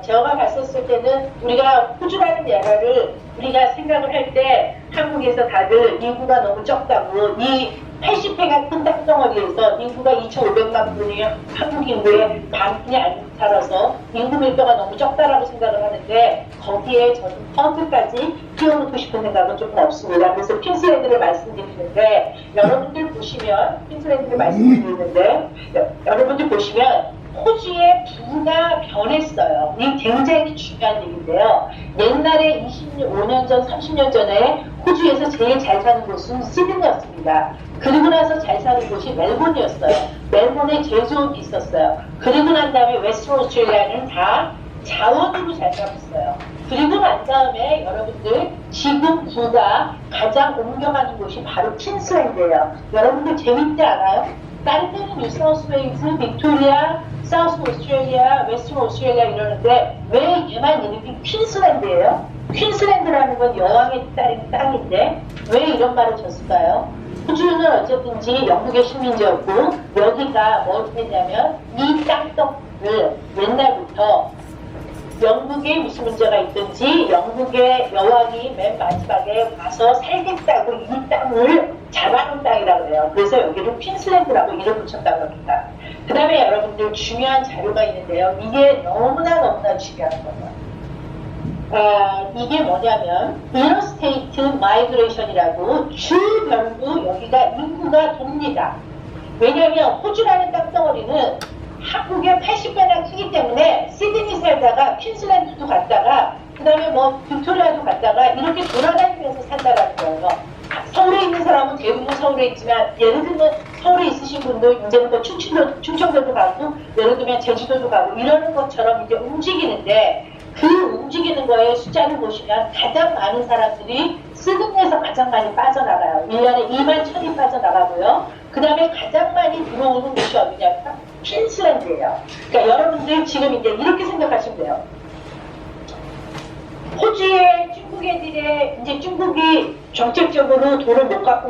제가 봤었을 때는 우리가 호주라는 나라를 우리가 생각을 할 때 한국에서 다들 인구가 너무 적다고 이 80회가 큰 땅덩어리에서 인구가 2,500만 분이 한국 인구의 반분이 안 살아서 인구 밀도가 너무 적다라고 생각을 하는데 거기에 저는 퍼드까지 끼워놓고 싶은 생각은 조금 없습니다. 그래서 퀸슬랜드를 말씀드리는데 여러분들 보시면 퀸슬랜드를 말씀드리는데 여러분들 보시면 호주의 부가 변했어요. 이게 굉장히 중요한 얘기인데요. 옛날에 25년 전, 30년 전에 호주에서 제일 잘 사는 곳은 시드니였습니다. 그리고 나서 잘 사는 곳이 멜본이었어요. 멜본에 제조업이 있었어요. 그리고 난 다음에 웨스트 오스트레일리아는 다 자원으로 잘 살았어요. 그리고 난 다음에 여러분들 지금 부가 가장 옮겨가는 곳이 바로 퀸슬랜드예요. 여러분들 재밌지 않아요? 다른 데는 뉴사우스웨일즈, 빅토리아, 사우스 오스트레일리아, 웨스트 오스트레일리아 이러는데 왜 얘만 이름이 퀸슬랜드예요? 퀸슬랜드라는 건 여왕의 땅인데 왜 이런 말을 줬을까요? 호주는 어쨌든지 영국의 식민지였고 여기가 뭘 했냐면 이 땅덩을 옛날부터 영국에 무슨 문제가 있든지 영국의 여왕이 맨 마지막에 와서 살겠다고 이 땅을 잡아놓은 땅이라고 해요. 그래서 여기를 퀸슬랜드라고 이름 붙였다고 합니다. 그 다음에 여러분들 중요한 자료가 있는데요. 이게 너무나 중요한 거예요. 이게 뭐냐면 인어스테이트 마이그레이션이라고 주별로 여기가 인구가 돕니다. 왜냐하면 호주라는 땅덩어리는 한국의 80배나 크기 때문에 시드니 살다가 퀸즐랜드도 갔다가 그 다음에 뭐 빅토리아도 갔다가 이렇게 돌아다니면서 산다라는 거예요. 서울에 있는 사람은 대부분 서울에 있지만 예를 들면 서울에 있으신 분도 이제는 뭐 충청도도 가고 예를 들면 제주도도 가고 이러는 것처럼 이제 움직이는데 그 움직이는 거에 숫자를 보시면 가장 많은 사람들이 시드니에서 가장 많이 빠져나가요. 1년에 2만 1천이 빠져나가고요. 그 다음에 가장 많이 들어오는 곳이 어디냐면 퀸즐랜드예요. 그러니까 여러분들 지금 이제 이렇게 생각하시면 돼요. 호주에 중국 애들의 이제 중국이 정책적으로 돈을 못 갖고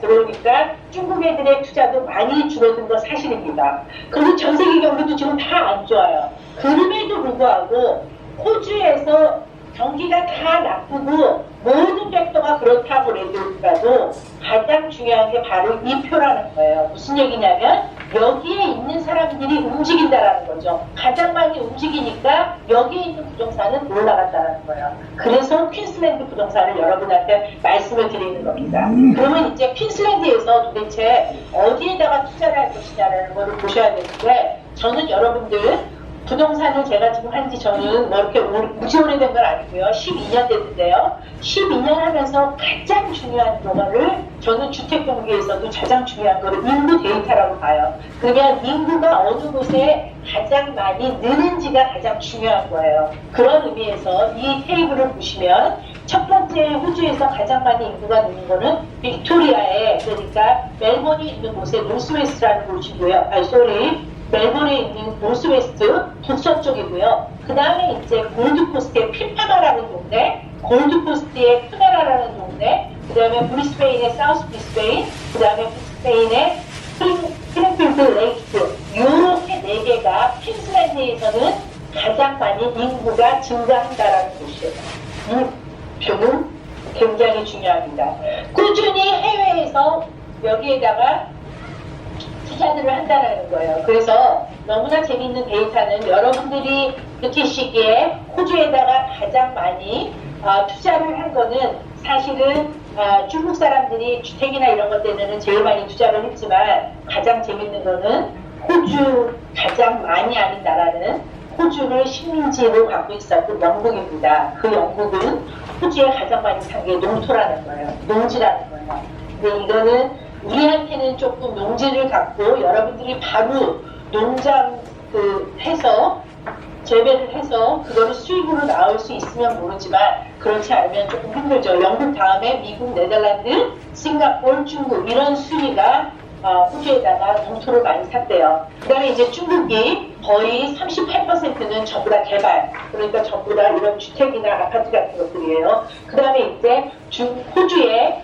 들어오니까 중국 애들의 투자도 많이 줄어든 건 사실입니다. 그리고 전 세계 경기도 지금 다 안 좋아요. 그럼에도 불구하고 호주에서 경기가 다 나쁘고 모든 벡터가 그렇다고 해도 가장 중요한 게 바로 이 표라는 거예요. 무슨 얘기냐면 여기에 있는 사람들이 움직인다라는 거죠. 가장 많이 움직이니까 여기에 있는 부동산은 올라갔다는 거예요. 그래서 퀸즐랜드 부동산을 여러분한테 말씀을 드리는 겁니다. 그러면 이제 퀸즐랜드에서 도대체 어디에다가 투자를 할 것이냐라는 걸 보셔야 되는데 저는 여러분들 부동산을 제가 지금 한지 저는 뭐 이렇게 무지 오래된 건 아니고요. 12년 됐는데요. 12년 하면서 가장 중요한 거를 저는 주택 경기에서도 가장 중요한 거를 인구 데이터라고 봐요. 그러면 인구가 어느 곳에 가장 많이 느는지가 가장 중요한 거예요. 그런 의미에서 이 테이블을 보시면 첫 번째 호주에서 가장 많이 인구가 느는 거는 빅토리아에 그러니까 멜번이 있는 곳에 노스웨스트라는 곳이고요. 멜번에 있는 노스웨스트 북서 쪽이고요. 그 다음에 이제 골드코스트의 필파마라는 동네, 골드코스트의 푸네라라는 동네, 그 다음에 브리스베인의 사우스 브리스베인, 그 다음에 브리스베인의 스프링필드 레이크 이렇게 네 개가 퀸즐랜드에서는 가장 많이 인구가 증가한다라는 곳이에요. 이 표는 굉장히 중요합니다. 꾸준히 해외에서 여기에다가 투자들을 한다는 거예요. 그래서 너무나 재미있는 데이터는 여러분들이 느끼시기에 호주에다가 가장 많이 투자를 한 거는 사실은 중국 사람들이 주택이나 이런 것 때문에 제일 많이 투자를 했지만 가장 재밌는 거는 호주 가장 많이 아는 나라는 호주를 식민지로 갖고 있었던 영국입니다. 그 영국은 호주에 가장 많이 산 게 농토라는 거예요. 농지라는 거예요. 근데 이거는 우리한테는 조금 농지를 갖고 여러분들이 바로 농장 해서 재배를 해서 그거를 수입으로 나올 수 있으면 모르지만 그렇지 않으면 조금 힘들죠. 영국 다음에 미국, 네덜란드, 싱가포르, 중국 이런 순위가 호주에다가 농토를 많이 샀대요. 그 다음에 이제 중국이 거의 38%는 전부 다 개발, 그러니까 전부 다 이런 주택이나 아파트 같은 것들이에요. 그 다음에 이제 호주의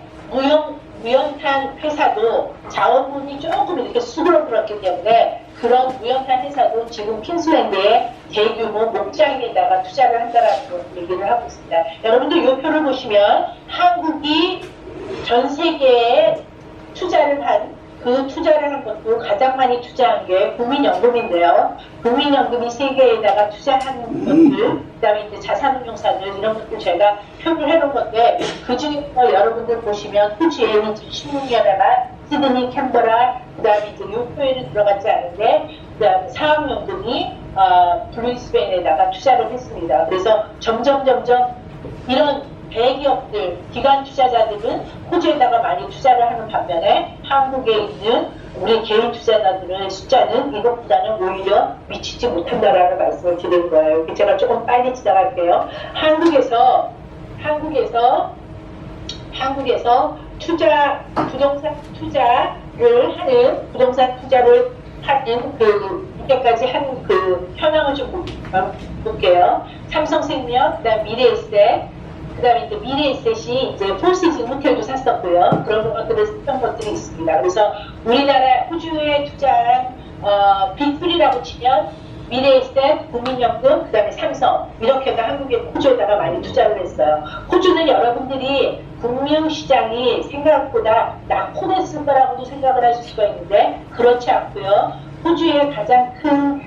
무연탄 회사도 자원분이 조금 이렇게 수그러들었기 때문에 그런 무연탄 회사도 지금 퀸즐랜드에 대규모 목장에다가 투자를 한다라는 걸 얘기를 하고 있습니다. 여러분들 이 표를 보시면 한국이 전 세계에 투자를 한 그 투자를 한 것도 가장 많이 투자한 게 국민연금인데요. 국민연금이 세계에다가 투자한 것들, 그 다음에 이제 자산운용사들 이런 것들 제가 표를 해놓은 건데 그 중에서 여러분들 보시면 호주에 2016년에만 시드니, 캔버라, 그 다음에 이제 요 표에는 들어가지 않은데 그 다음에 사업연금이 브리스베인에다가 투자를 했습니다. 그래서 점점 이런 대기업들, 기관 투자자들은 호주에다가 많이 투자를 하는 반면에 한국에 있는 우리 개인 투자자들의 숫자는 이것보다는 오히려 미치지 못한다라는 말씀을 드리는 거예요. 제가 조금 빨리 지나갈게요. 한국에서 부동산 투자를 하는 이때까지 한 현황을 좀 볼게요. 삼성생명, 그다음 미래에셋, 그 다음에 이제 미래에셋이 이제 폴시즌 호텔도 샀었고요. 그런 것들을 샀던 것들이 있습니다. 그래서 우리나라 호주에 투자한 빅3라고 치면 미래에셋, 국민연금, 그 다음에 삼성 이렇게가 호주에다가 많이 투자를 했어요. 호주는 여러분들이 금융시장이 생각보다 낙후됐을 거라고도 생각을 하실 수가 있는데 그렇지 않고요. 호주의 가장 큰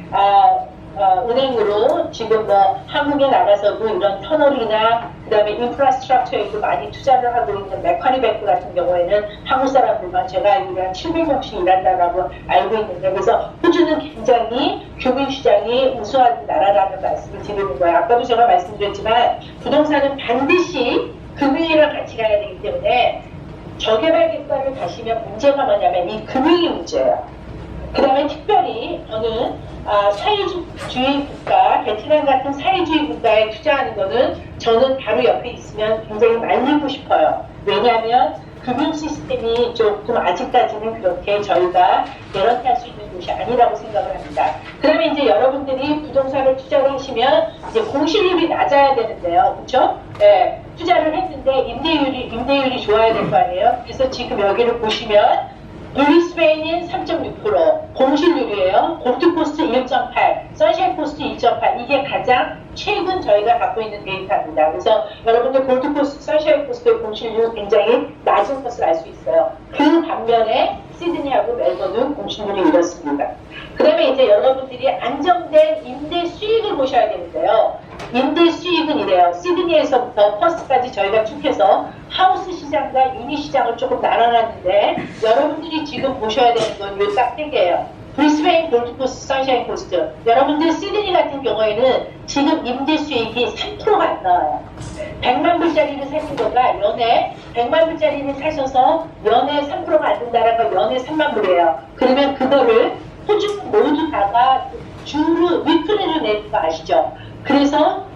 은행으로 지금 뭐 한국에 나가서도 이런 터널이나 그다음에 인프라스트럭처에도 많이 투자를 하고 있는 맥쿼리 뱅크 같은 경우에는 한국 사람들만 제가 알기로 한 700명씩 일한다라고 알고 있는데, 그래서 호주는 굉장히 금융시장이 우수한 나라라는 말씀을 드리는 거예요. 아까도 제가 말씀드렸지만 부동산은 반드시 금융이랑 같이 가야 되기 때문에 저개발 객관을 가시면 문제가 뭐냐면 이 금융이 문제예요. 그 다음에 특별히 저는 사회주의 국가, 베트남 같은 사회주의 국가에 투자하는 거는 저는 바로 옆에 있으면 굉장히 말리고 싶어요. 왜냐하면 금융 시스템이 조금 아직까지는 그렇게 저희가 개런티할 수 있는 곳이 아니라고 생각을 합니다. 그 다음에 이제 여러분들이 부동산을 투자를 하시면 이제 공실률이 낮아야 되는데요. 그렇죠? 네, 투자를 했는데 임대율이 좋아야 될 거 아니에요? 그래서 지금 여기를 보시면 브리스베인은 3.6%, 공실률이에요. 골드코스트 1.8, 선샤인코스트 2.8. 이게 가장 최근 저희가 갖고 있는 데이터입니다. 그래서 여러분들 골드코스트, 선샤인코스트의 공실률 굉장히 낮은 것을 알 수 있어요. 그 반면에 시드니하고 멜버른 공실률이 이렇습니다. 그 다음에 이제 여러분들이 안정된 임대 수익을 보셔야 되는데요. 임대 수익은 이래요. 시드니에서부터 퍼스까지 저희가 쭉 해서 하우스 시장과 유니 시장을 조금 나눠놨는데, 여러분들이 지금 보셔야 되는 건 요 딱 3개예요. 브리스베인, 골드코스트, 선샤인 코스트. 여러분들 시드니 같은 경우에는 지금 임대 수익이 3%가 안 나와요. 100만 불짜리를 사신 거가 연에 100만 불짜리를 사셔서 연에 3%가 안 된다는 건 연에 3만 불이에요. 그러면 그거를 호주 모두 다가 주로 위클리를 내는 거 아시죠? 그래서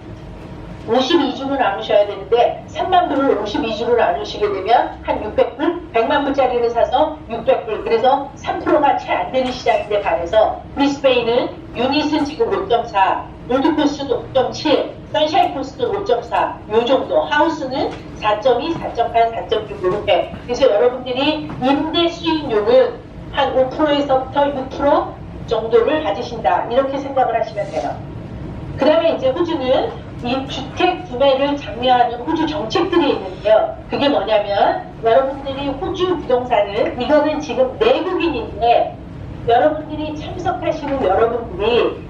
52주로 나누셔야 되는데 3만 불을 52주로 나누시게 되면 한 600불? 100만 불짜리를 사서 600불. 그래서 3%가 채 안 되는 시장인데 반해서 브리스베인은 유닛은 지금 5.4, 골드코스트도 5.7, 선샤인 코스트도 5.4, 요 정도. 하우스는 4.2, 4.8, 4.6 이렇게. 그래서 여러분들이 임대 수익률은 한 5%에서부터 6% 정도를 가지신다. 이렇게 생각을 하시면 돼요. 그 다음에 이제 호주는 이 주택 구매를 장려하는 호주 정책들이 있는데요. 그게 뭐냐면 여러분들이 호주 부동산은 이거는 지금 내국인인데 여러분들이 참석하시는 여러분들이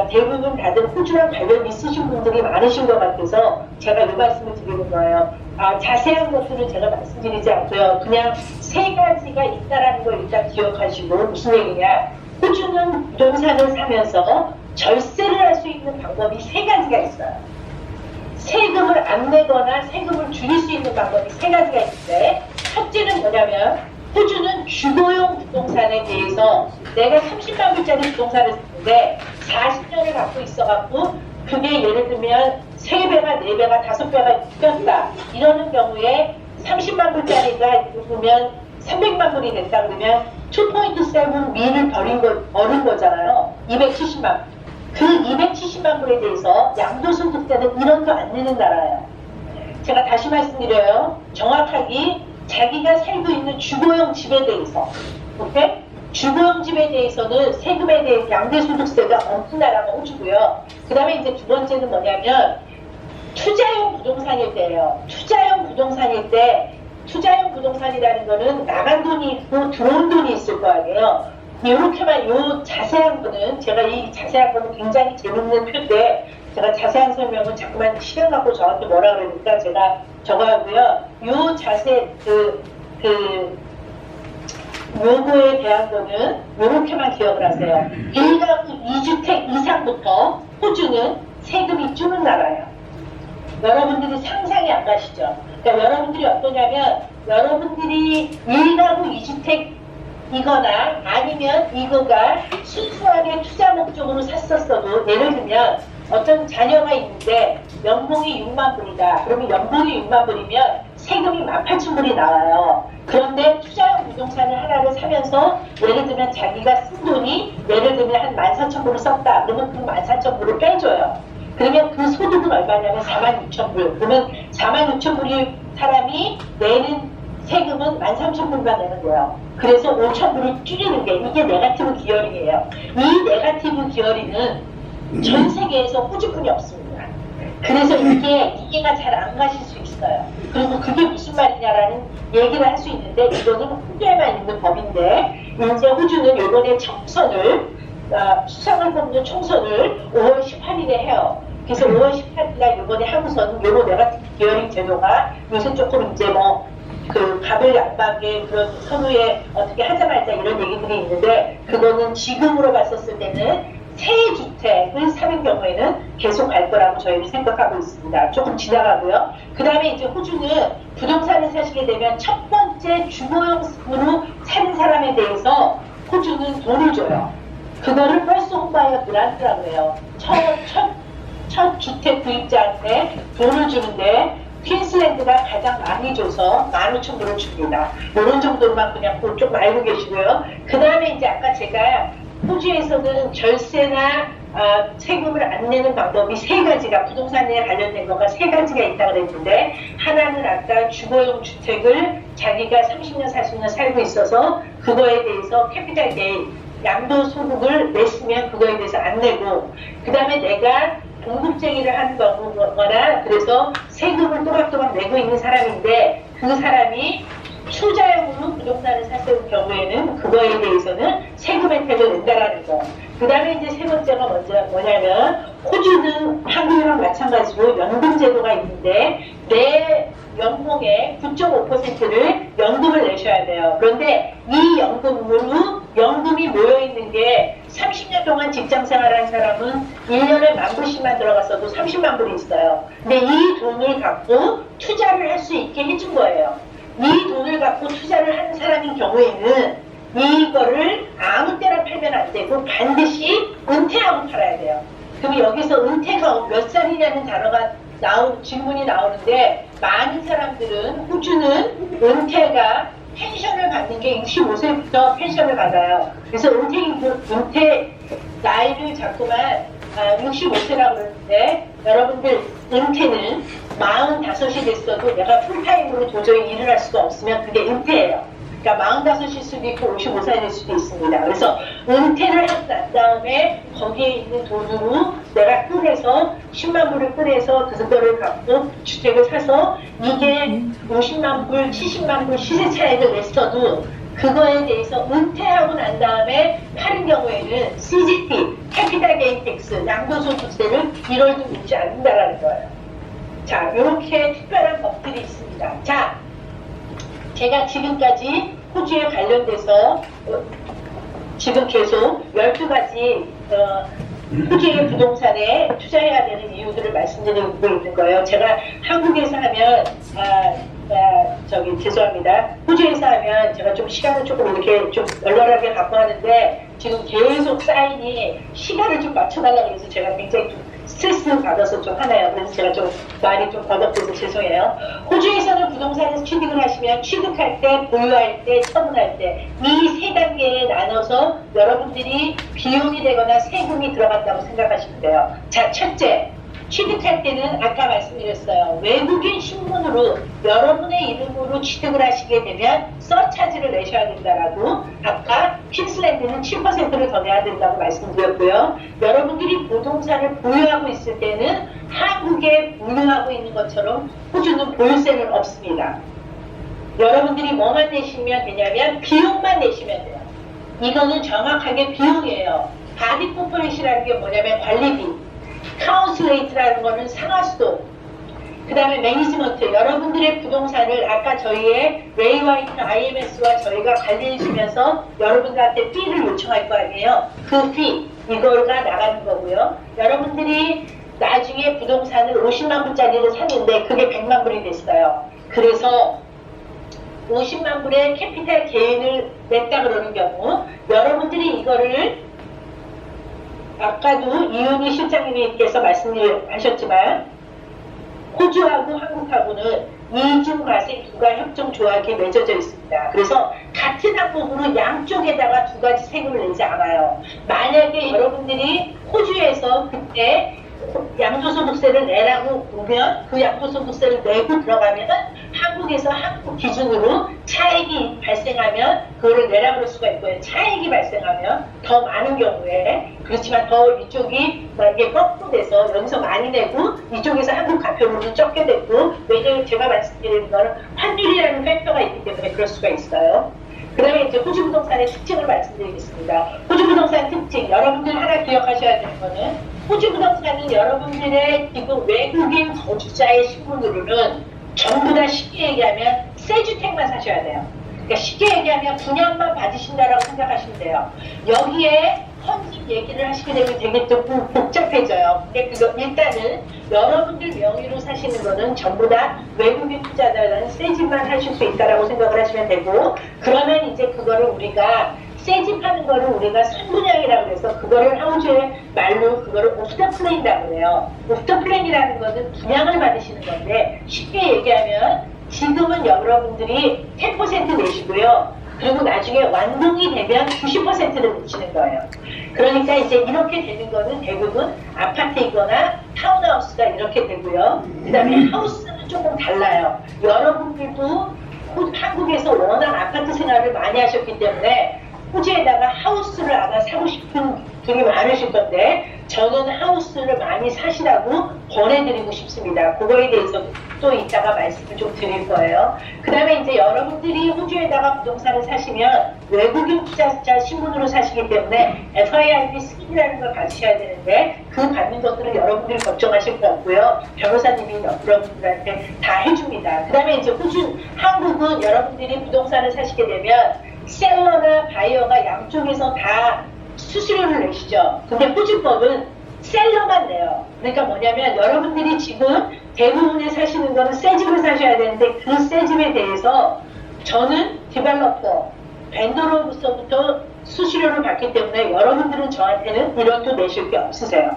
대부분 다들 호주랑 관련 있으신 분들이 많으신 것 같아서 제가 이 말씀을 드리는 거예요. 자세한 것들은 제가 말씀드리지 않고요. 그냥 3가지가 있다라는 걸 일단 기억하시고, 무슨 얘기냐. 호주는 부동산을 사면서 절세를 할 수 있는 방법이 3가지가 있어요. 세금을 안 내거나 세금을 줄일 수 있는 방법이 3가지가 있는데, 첫째는 뭐냐면 호주는 주거용 부동산에 대해서 내가 30만 불짜리 부동산을 샀는데 40년을 갖고 있어갖고 그게 예를 들면 3배가 4배가 5배가 뛰었다 이러는 경우에 30만 불짜리가 보면 300만 불이 됐다 그러면 2.7 미를 버린 거잖아요. 270만. 그 270만 불에 대해서 양도소득 때는 1원도 안 내는 나라예요. 제가 다시 말씀드려요. 정확하게 자기가 살고 있는 주거용 집에 대해서, 오케이? 주거용 집에 대해서는 세금에 대해 양대소득세가 없는 나라가 호주고요. 그 다음에 이제 두 번째는 뭐냐면 투자용 부동산일 때예요. 투자용 부동산이라는 거는 나간 돈이 있고 들어온 돈이 있을 거 아니에요. 이렇게만 요 자세한 거는 제가 이 자세한 거는 굉장히 재밌는 표인데 제가 자세한 설명은 자꾸만 시간 갖고 저한테 뭐라 그러니까 제가 저거 하고요. 요 자세 요거에 대한 거는 이렇게만 기억을 하세요. 1가구 2주택 이상부터 호주는 세금이 주는 나라예요. 여러분들이 상상이 안 가시죠? 그러니까 여러분들이 어떠냐면 여러분들이 1가구 2주택이거나 아니면 이거가 순수하게 투자 목적으로 샀었어도 예를 들면 어떤 자녀가 있는데 연봉이 6만 불이다. 그러면 연봉이 6만 불이면 세금이 18,000불이 나와요. 그런데 투자용 부동산을 하나를 사면서 예를 들면 자기가 쓴 돈이 예를 들면 한 14,000불을 썼다. 그러면 그 14,000불을 빼줘요. 그러면 그 소득은 얼마냐면 46,000불. 그러면 46,000불이 사람이 내는 세금은 13,000불만 내는 거예요. 그래서 5,000불을 줄이는 게 이게 네거티브 기어링이에요. 이 네거티브 기어링은 전 세계에서 호주뿐이 없습니다. 그래서 이게가 잘 안 가실 수 있어요. 그리고 그게 무슨 말이냐라는 얘기를 할 수 있는데 이거는 호주에만 있는 법인데 이제 호주는 이번에 총선을 수상을 뽑는 총선을 5월 18일에 해요. 그래서 5월 18일날 이번에 하고서는 요거 내가 기어링 제도가 요새 조금 이제 그 갑을 양박의 그런 선후에 어떻게 하자 말자 이런 얘기들이 있는데 그거는 지금으로 봤었을 때는 새 주택을 사는 경우에는 계속 갈 거라고 저희는 생각하고 있습니다. 조금 지나가고요. 그 다음에 이제 호주는 부동산을 사시게 되면 첫 번째 주거용으로 사는 사람에 대해서 호주는 돈을 줘요. 그거를 퍼스트 홈바이어 그란트라고 해요. 첫 주택 구입자한테 돈을 주는데 퀸슬랜드가 가장 많이 줘서 15,000불을 줍니다. 이런 정도로만 그냥 좀 알고 계시고요. 그 다음에 이제 아까 제가 호주에서는 절세나 세금을 안 내는 방법이 세 가지가 부동산에 관련된 거가 세 가지가 있다고 그랬는데 하나는 아까 주거용 주택을 자기가 30년 40년 살고 있어서 그거에 대해서 캐피탈 게인 양도소득을 냈으면 그거에 대해서 안 내고 그 다음에 내가 공급쟁이를 한 거나 그래서 세금을 또박또박 내고 있는 사람인데 그 사람이 투자용으로 부동산을 샀을 경우에는 그거에 대해서는 세금 혜택을 낸다라는 거. 그 다음에 이제 세 번째가 뭐냐면 호주는 한국이랑 마찬가지로 연금 제도가 있는데 내 연봉의 9.5%를 연금을 내셔야 돼요. 그런데 이 연금이 모여있는 게 30년 동안 직장 생활한 사람은 1년에 10,000불씩만 들어갔어도 30만 불이 있어요. 근데 이 돈을 갖고 투자를 할 수 있게 해준 거예요. 이 돈을 갖고 투자를 하는 사람인 경우에는 이거를 아무 때나 팔면 안 되고 반드시 은퇴하고 팔아야 돼요. 그럼 여기서 은퇴가 몇 살이냐는 질문이 나오는데 많은 사람들은 호주는 은퇴가 펜션을 받는 게 65세부터 펜션을 받아요. 그래서 은퇴 나이를 자꾸만 65세라고 그러는데 여러분들 은퇴는 45이 됐어도 내가 풀타임으로 도저히 일을 할 수가 없으면 그게 은퇴예요. 그러니까 45일 수도 있고 55살이 될 수도 있습니다. 그래서 은퇴를 하고 난 다음에 거기에 있는 돈으로 내가 꺼내서 10만 불을 꺼내서 그거를 갖고 주택을 사서 이게 50만 불, 70만 불 시세 차익을 냈어도 그거에 대해서 은퇴하고 난 다음에 파는 경우에는 CGT, 캐피탈 게인 텍스, 양도소득세를 1월도 묻지 않는다라는 거예요. 자, 이렇게 특별한 법들이 있습니다. 자, 제가 지금까지 호주에 관련돼서 지금 계속 12가지 호주의 부동산에 투자해야 되는 이유들을 말씀드리고 있는 거예요. 제가 한국에서 하면 죄송합니다. 호주에서 하면 제가 좀 시간을 조금 이렇게 좀 널널하게 갖고 하는데 지금 계속 사인이 시간을 좀 맞춰달라고 해서 제가 굉장히 좀 스트레스 받아서 좀 하나요. 그래서 제가 좀 말이 좀 버벅대서 죄송해요. 호주에서는 부동산에서 취득을 하시면 취득할 때, 보유할 때, 처분할 때 이 세 단계에 나눠서 여러분들이 비용이 되거나 세금이 들어간다고 생각하시면 돼요. 자, 첫째. 취득할 때는 아까 말씀드렸어요. 외국인 신분으로 여러분의 이름으로 취득을 하시게 되면 서차지를 내셔야 된다라고 아까 퀸슬랜드는 7%를 더 내야 된다고 말씀드렸고요. 여러분들이 부동산을 보유하고 있을 때는 한국에 보유하고 있는 것처럼 호주는 보유세는 없습니다. 여러분들이 뭐만 내시면 되냐면 비용만 내시면 돼요. 이거는 정확하게 비용이에요. 바디 코퍼레이션이라는 게 뭐냐면 관리비. 카운슬레이트라는 거는 상하수도, 그 다음에 매니지먼트, 여러분들의 부동산을 아까 저희의 레이 화이트 IMS와 저희가 관리해주면서 여러분들한테 피를 요청할 거 아니에요. 그 피, 이걸가 나가는 거고요. 여러분들이 나중에 부동산을 50만 불짜리를 샀는데 그게 100만 불이 됐어요. 그래서 50만 불의 캐피탈 게인을 냈다 그러는 경우 여러분들이 이거를 아까도 이은희 실장님께서 말씀하셨지만 호주하고 한국하고는 이중과세 부가협정 조약이 맺어져 있습니다. 그래서 같은 항목으로 양쪽에다가 두 가지 세금을 내지 않아요. 만약에 여러분들이 호주에서 그때 양도소득세를 내라고 보면 그 양도소득세를 내고 들어가면 한국에서 한국 기준으로 차익이 발생하면 그거를 내라고 할 수가 있고요. 차익이 발생하면 더 많은 경우에 그렇지만 더 이쪽이 만약에 거꾸로 돼서 여기서 많이 내고 이쪽에서 한국 가표로는 적게 됐고 왜냐하면 제가 말씀드리는 거는 환율이라는 팩터가 있기 때문에 그럴 수가 있어요. 그 다음에 이제 호주 부동산의 특징을 말씀드리겠습니다. 호주 부동산 특징, 여러분들 하나 기억하셔야 되는 거는 호주 부동산은 여러분들의 지금 외국인 거주자의 신분으로는 전부 다 쉽게 얘기하면 새 주택만 사셔야 돼요. 그러니까 쉽게 얘기하면 분양만 받으신다라고 생각하시면 돼요. 여기에 헌집 얘기를 하시게 되면 되게 좀 복잡해져요. 근데 그거 일단은 여러분들 명의로 사시는 거는 전부 다 외국인 투자자는 새 집만 하실 수 있다라고 생각을 하시면 되고, 그러면 이제 그거를 우리가 새 집 하는 거를 우리가 선분양이라고 해서 그거를 하우주의 말로 그거를 옵터 플랜이라고 해요. 옵터 플랜이라는 것은 분양을 받으시는 건데, 쉽게 얘기하면 지금은 여러분들이 10% 내시고요. 그리고 나중에 완공이 되면 90%를 내시는 거예요. 그러니까 이제 이렇게 되는 거는 대부분 아파트이거나 타운하우스가 이렇게 되고요. 그 다음에 하우스는 조금 달라요. 여러분들도 한국에서 워낙 아파트 생활을 많이 하셨기 때문에 호주에다가 하우스를 아마 사고 싶은 분이 많으실 건데, 저는 하우스를 많이 사시라고 권해드리고 싶습니다. 그거에 대해서 또 이따가 말씀을 좀 드릴 거예요. 그 다음에 이제 여러분들이 호주에다가 부동산을 사시면 외국인 투자자 신분으로 사시기 때문에 FIRB 승인이라는 걸 받으셔야 되는데, 그 받는 것들은 여러분들이 걱정하실 거 없고요. 변호사님이 여러분들한테 다 해줍니다. 그 다음에 이제 한국은 여러분들이 부동산을 사시게 되면 셀러나 바이어가 양쪽에서 다 수수료를 내시죠. 근데 호주법은 셀러만 내요. 그러니까 뭐냐면 여러분들이 지금 대부분에 사시는 거는 새 집을 사셔야 되는데, 그 새 집에 대해서 저는 디벨로퍼, 벤더로부터 수수료를 받기 때문에 여러분들은 저한테는 1원도 내실 게 없으세요.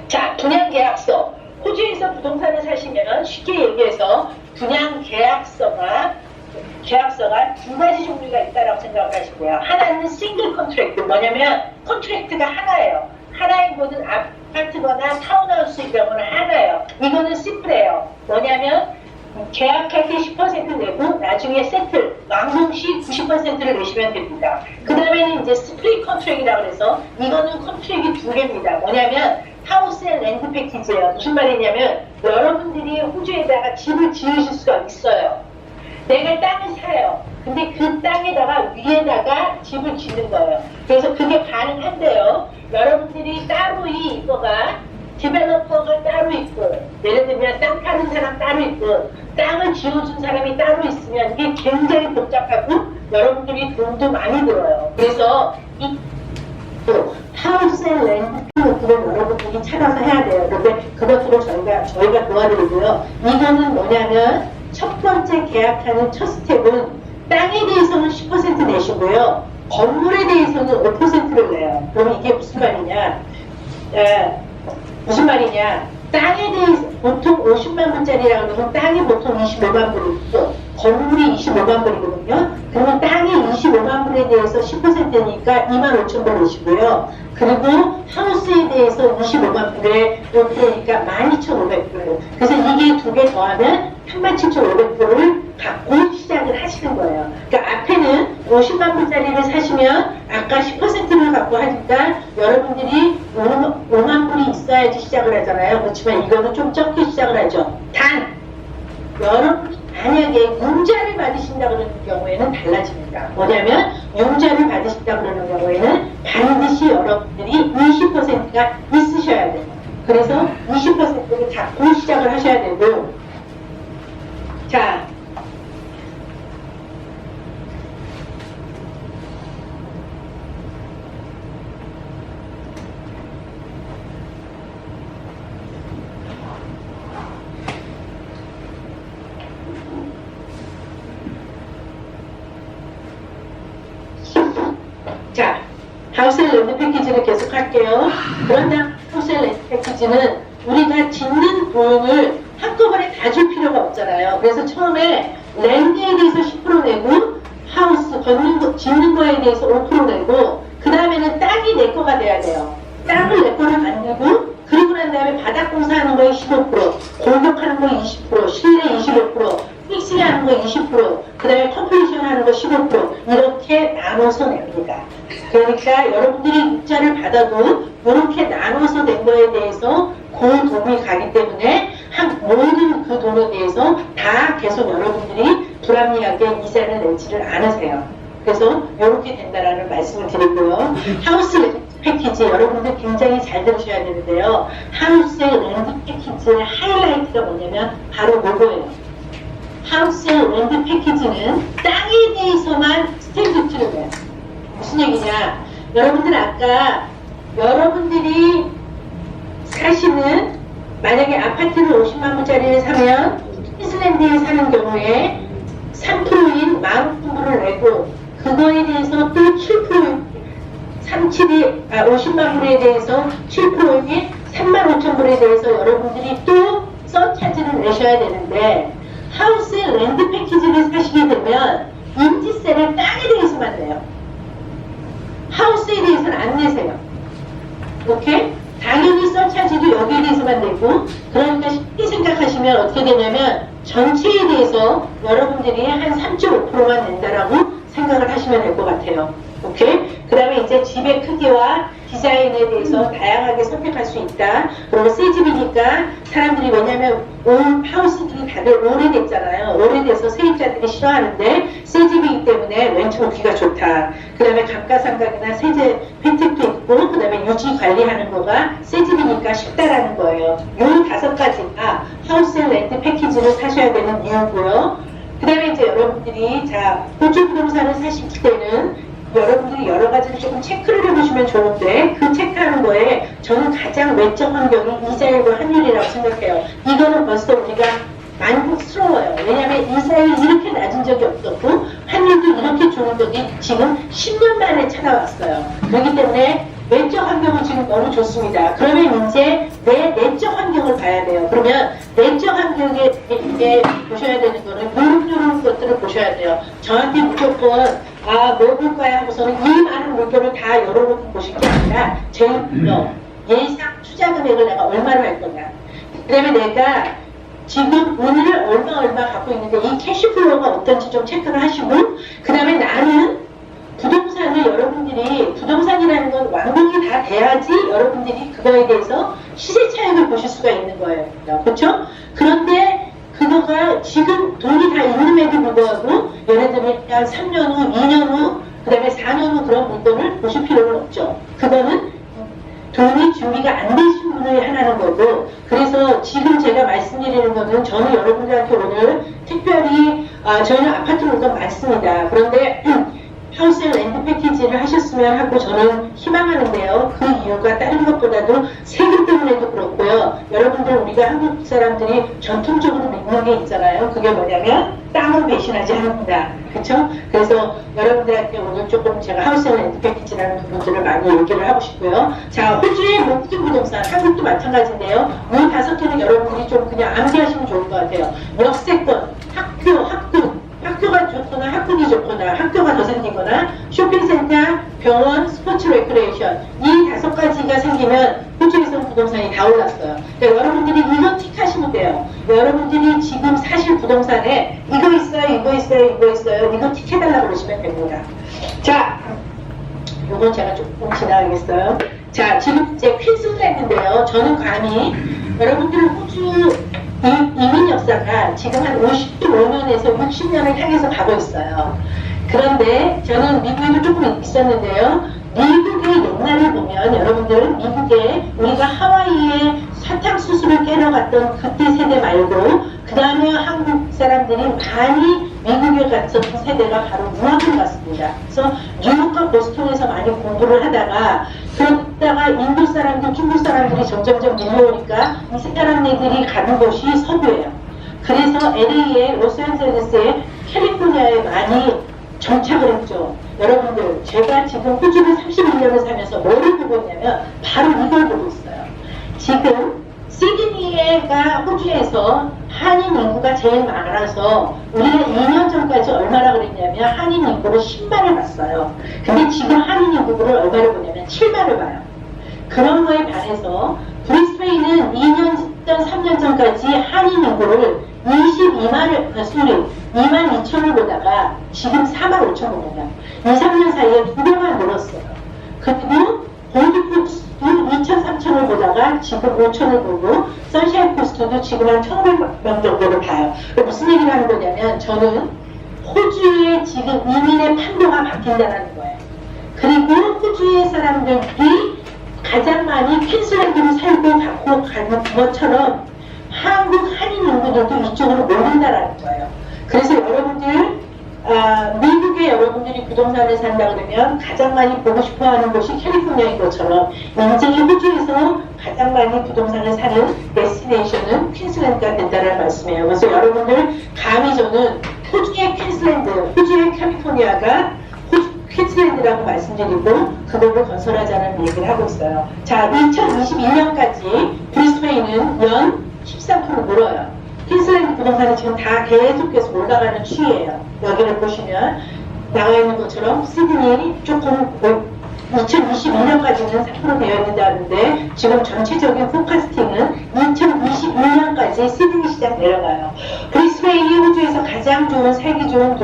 자, 분양계약서. 호주에서 부동산을 사시면 쉽게 얘기해서 분양계약서가 두 가지 종류가 있다라고 생각을 하시고요. 하나는 싱글 컨트랙트, 뭐냐면 컨트랙트가 하나예요. 하나인 곳은 아파트거나 타운하우스의 경우는 하나예요. 이거는 심플해요. 뭐냐면 계약할 때 10% 내고 나중에 세틀, 완공 시 90%를 내시면 됩니다. 그 다음에는 이제 스프릿 컨트랙이라고 해서 이거는 컨트랙이 두 개입니다. 뭐냐면 하우스 앤 랜드 패키지예요. 무슨 말이냐면 여러분들이 호주에다가 집을 지으실 수가 있어요. 내가 땅을 사요. 근데 그 땅에다가 위에다가 집을 짓는 거예요. 그래서 그게 가능한데요. 여러분들이 따로 이거가 디벨로퍼가 따로 있고, 예를 들면 땅 파는 사람 따로 있고, 땅을 지어준 사람이 따로 있으면 이게 굉장히 복잡하고 여러분들이 돈도 많이 들어요. 그래서 이 하우스 앤 랜드 것들을 여러분들이 찾아서 해야 돼요. 근데 그것들을 저희가 도와드리고요. 이거는 뭐냐면 첫 번째 계약하는 첫 스텝은 땅에 대해서는 10% 내시고요. 건물에 대해서는 5%를 내요. 그럼 이게 무슨 말이냐? 땅에 대해서 보통 50만 불짜리라고 하면 땅이 보통 25만 불이고 건물이 25만 불이거든요. 그러면 땅이 25만 불에 대해서 10%니까 2만 5천 불 내시고요. 그리고 하우스에 대해서 25만 불에 5%니까 12,500불. 그래서 이게 두 개 더하면 37,500불을 갖고 시작을 하시는 거예요. 그러니까 앞에는 50만 불짜리를 사시면 아까 10%를 갖고 하니까 여러분들이 5만 불이 있어야지 시작을 하잖아요. 그렇지만 이거는 좀 적게 시작을 하죠. 단 여러분이 만약에 융자를 받으신다 그러는 경우에는 달라집니다. 뭐냐면 융자를 받으신다 그러는 경우에는 반드시 여러분들이 20%가 있으셔야 돼요. 그래서 20%를 갖고 시작을 하셔야 되고, 자, 하우스 랜드 패키지를 계속 할게요. 그런 다음 하우스 랜드 패키지는 우리가 짓는 돈을 한꺼번에 다 줄 필요가 없잖아요. 그래서 처음에 랜드에 대해서 10% 내고 하우스 짓는 거에 대해서 5% 내고, 그 다음에는 땅이 내 거가 돼야 돼요. 땅을 내 거를 만들고, 그리고 난 다음에 바닥 공사하는 거에 15%, 공격하는 거에 20%, 실내 25%, 픽싱 하는 거 20%, 그 다음에 컴플리션 하는 거 15%, 이렇게 나눠서 냅니다. 그러니까 여러분들이 묵자를 받아도 이렇게 나눠서 낸 거에 대해서 그 돈이 가기 때문에 모든 그 돈에 대해서 다 계속 여러분들이 불합리하게 이자를 내지를 않으세요. 이렇게 된다라는 말씀을 드리고요. 하우스 렌트 패키지 여러분들 굉장히 잘 들으셔야 되는데요. 하우스 렌트 패키지의 하이라이트가 뭐냐면 바로 이거예요. 하우스 렌트 패키지는 땅에 대해서만 스탬프 듀티를 내요. 무슨 얘기냐? 여러분들 아까 여러분들이 사시는 만약에 아파트를 50만 원짜리를 사면 퀸즐랜드에 사는 경우에 3%인 마음품부를 내고 그거에 대해서 또 7% 50만 불에 대해서 7%인 3만 5천 불에 대해서 여러분들이 또 서차지를 내셔야 되는데 하우스 랜드 패키지를 사시게 되면 인지세를 땅에 대해서만 내요. 하우스에 대해서는 안 내세요. 오케이? 당연히 서차지도 여기에 대해서만 내고 그러니까 쉽게 생각하시면 어떻게 되냐면 전체에 대해서 여러분들이 한 3.5%만 낸다라고 생각을 하시면 될 것 같아요. 오케이? 그 다음에 이제 집의 크기와 디자인에 대해서 다양하게 선택할 수 있다. 그리고 새 집이니까 사람들이 왜냐면 하우스들이 다들 오래됐잖아요. 오래돼서 세입자들이 싫어하는데 새 집이기 때문에 렌트 오기가 좋다. 그 다음에 감가상각이나 세제 혜택도 있고 그 다음에 유지 관리하는 거가 새 집이니까 쉽다라는 거예요. 이 5가지가 하우스 렌트 패키지를 사셔야 되는 이유고요. 그 다음에 이제 여러분들이 자 호주 부동산을 사실 때는 여러분들이 여러 가지를 조금 체크를 해보시면 좋은데 그 체크하는 거에 저는 가장 외적 환경이 이자율과 환율이라고 생각해요. 이거는 벌써 우리가 만족스러워요. 왜냐하면 이자율이 이렇게 낮은 적이 없었고 환율도 이렇게 좋은 적이 지금 10년 만에 찾아왔어요. 그렇기 때문에 외적 환경은 지금 너무 좋습니다. 그러면 이제 내 내적 환경을 봐야 돼요. 그러면 내적 환경에 보셔야 되는 거는 이런 것들을 보셔야 돼요. 저한테 무조건 뭐 볼까요 하고서는 이 많은 물건을 다 열어놓고 보실 게 아니라 제일 먼저 예상 투자 금액을 내가 얼마로 할 거냐. 그 다음에 내가 지금 오늘 얼마 갖고 있는데 이 캐시플로우가 어떤지 좀 체크를 하시고 그 다음에 나는 부동산을 여러분들이 부동산이라는 건 완공이 다 돼야지 여러분들이 그거에 대해서 시세 차익을 보실 수가 있는 거예요. 그렇죠? 그런데 그거가 지금 돈이 다 있는데도 불구하고 예를 들면 한 3년 후, 2년 후, 그 다음에 4년 후 그런 물건을 보실 필요는 없죠. 그거는 돈이 준비가 안 되신 분을 하나는 거고 그래서 지금 제가 말씀드리는 거는 저는 여러분들한테 오늘 특별히 저희는 아파트 물건 많습니다. 그런데 하우스 렌트 패키지를 하셨으면 하고 저는 희망하는데요. 그 이유가 다른 것보다도 세금 때문에도 그렇고요. 여러분들 우리가 한국 사람들이 전통적으로 믿는 게 있잖아요. 그게 뭐냐면 땅을 배신하지 않는다. 그렇죠? 그래서 여러분들한테 오늘 조금 제가 하우스 렌트 패키지라는 부분들을 많이 얘기를 하고 싶고요. 자, 호주의 모든 부동산, 한국도 마찬가지인데요. 이 5개는 여러분들이 좀 그냥 암기하시면 좋을 것 같아요. 역세권, 학교, 학교가 좋거나 학군이 좋거나 학교가 더 생기거나 쇼핑센터, 병원, 스포츠 레크레이션 이 5가지가 생기면 호주에서 부동산이 다 올랐어요. 그러니까 여러분들이 이거 틱하시면 돼요. 여러분들이 지금 사실 부동산에 이거 있어요, 이거 있어요, 이거 있어요. 이거 틱해달라고 그러시면 됩니다. 자, 요건 제가 조금 지나가겠어요. 자, 지금 이제 퀸즐랜드인데요. 저는 감히 여러분들 호주 이민 역사가 지금 한 55년에서 60년을 향해서 가고 있어요. 그런데 저는 미국에도 조금 있었는데요. 미국의 옛날을 보면 여러분들 미국에 우리가 하와이에 사탕수수를 깨러 갔던 그때 세대 말고 그 다음에 한국 사람들이 많이 미국에 갔던 세대가 바로 유학을 갔습니다. 그래서 뉴욕과 보스턴에서 많이 공부를 하다가 그러다가 인도 사람들, 중국 사람들이 점점점 밀려오니까 이 사람들이 가는 곳이 서부예요. 그래서 LA에 로스앤젤레스에 캘리포니아에 많이 정착을 했죠. 여러분들 제가 지금 호주를 31년을 살면서 뭐를 보고 있냐면 바로 이걸 보고 있어요. 지금 시드니가 호주에서 한인 인구가 제일 많아서 우리가 2년 전까지 얼마나 그랬냐면 한인 인구를 10만을 봤어요. 근데 지금 한인 인구를 얼마를 보냐면 7만을 봐요. 그런 거에 반해서 브리스베인은 2년 전, 3년 전까지 한인 인구를 22만 2천 보다가 지금 4만 5천 봅니다. 2, 3년 사이에 2배만 늘었어요. 그리고 골드코스트도 2천, 3천을 보다가 지금 5천을 보고 선샤인 코스트도 지금 한 1,500명 정도를 봐요. 무슨 얘기를 하는 거냐면 저는 호주의 지금 이민의 판도가 바뀐다는 거예요. 그리고 호주의 사람들이 가장 많이 퀸슬랜드로 살고 갖고 가는 것처럼 한국 한인 인구들도 이쪽으로 몰린다라는 거예요. 그래서 여러분들 미국에 여러분들이 부동산을 산다 그러면 가장 많이 보고 싶어하는 곳이 캘리포니아인 것처럼 인제이 호주에서 가장 많이 부동산을 사는 데스티네이션은 퀸슬랜드가 된다는 말씀이에요. 그래서 여러분들 감히 저는 호주의 퀸슬랜드, 호주의 캘리포니아가 퀸슬랜드라고 말씀드리고 그걸로 건설하자는 얘기를 하고 있어요. 자, 2021년까지 브리스베인은 연 13% 늘어요. 퀸슬랜드 부동산이 지금 다 계속해서 올라가는 추이예요. 여기를 보시면 나와 있는 것처럼 시드니 조금 2021년까지는 3% 되어 있는다는데 지금 전체적인 포카스팅은 2021년까지 시드니 시장 내려가요. 브리스베인이 호주에서 가장 좋은 살기 좋은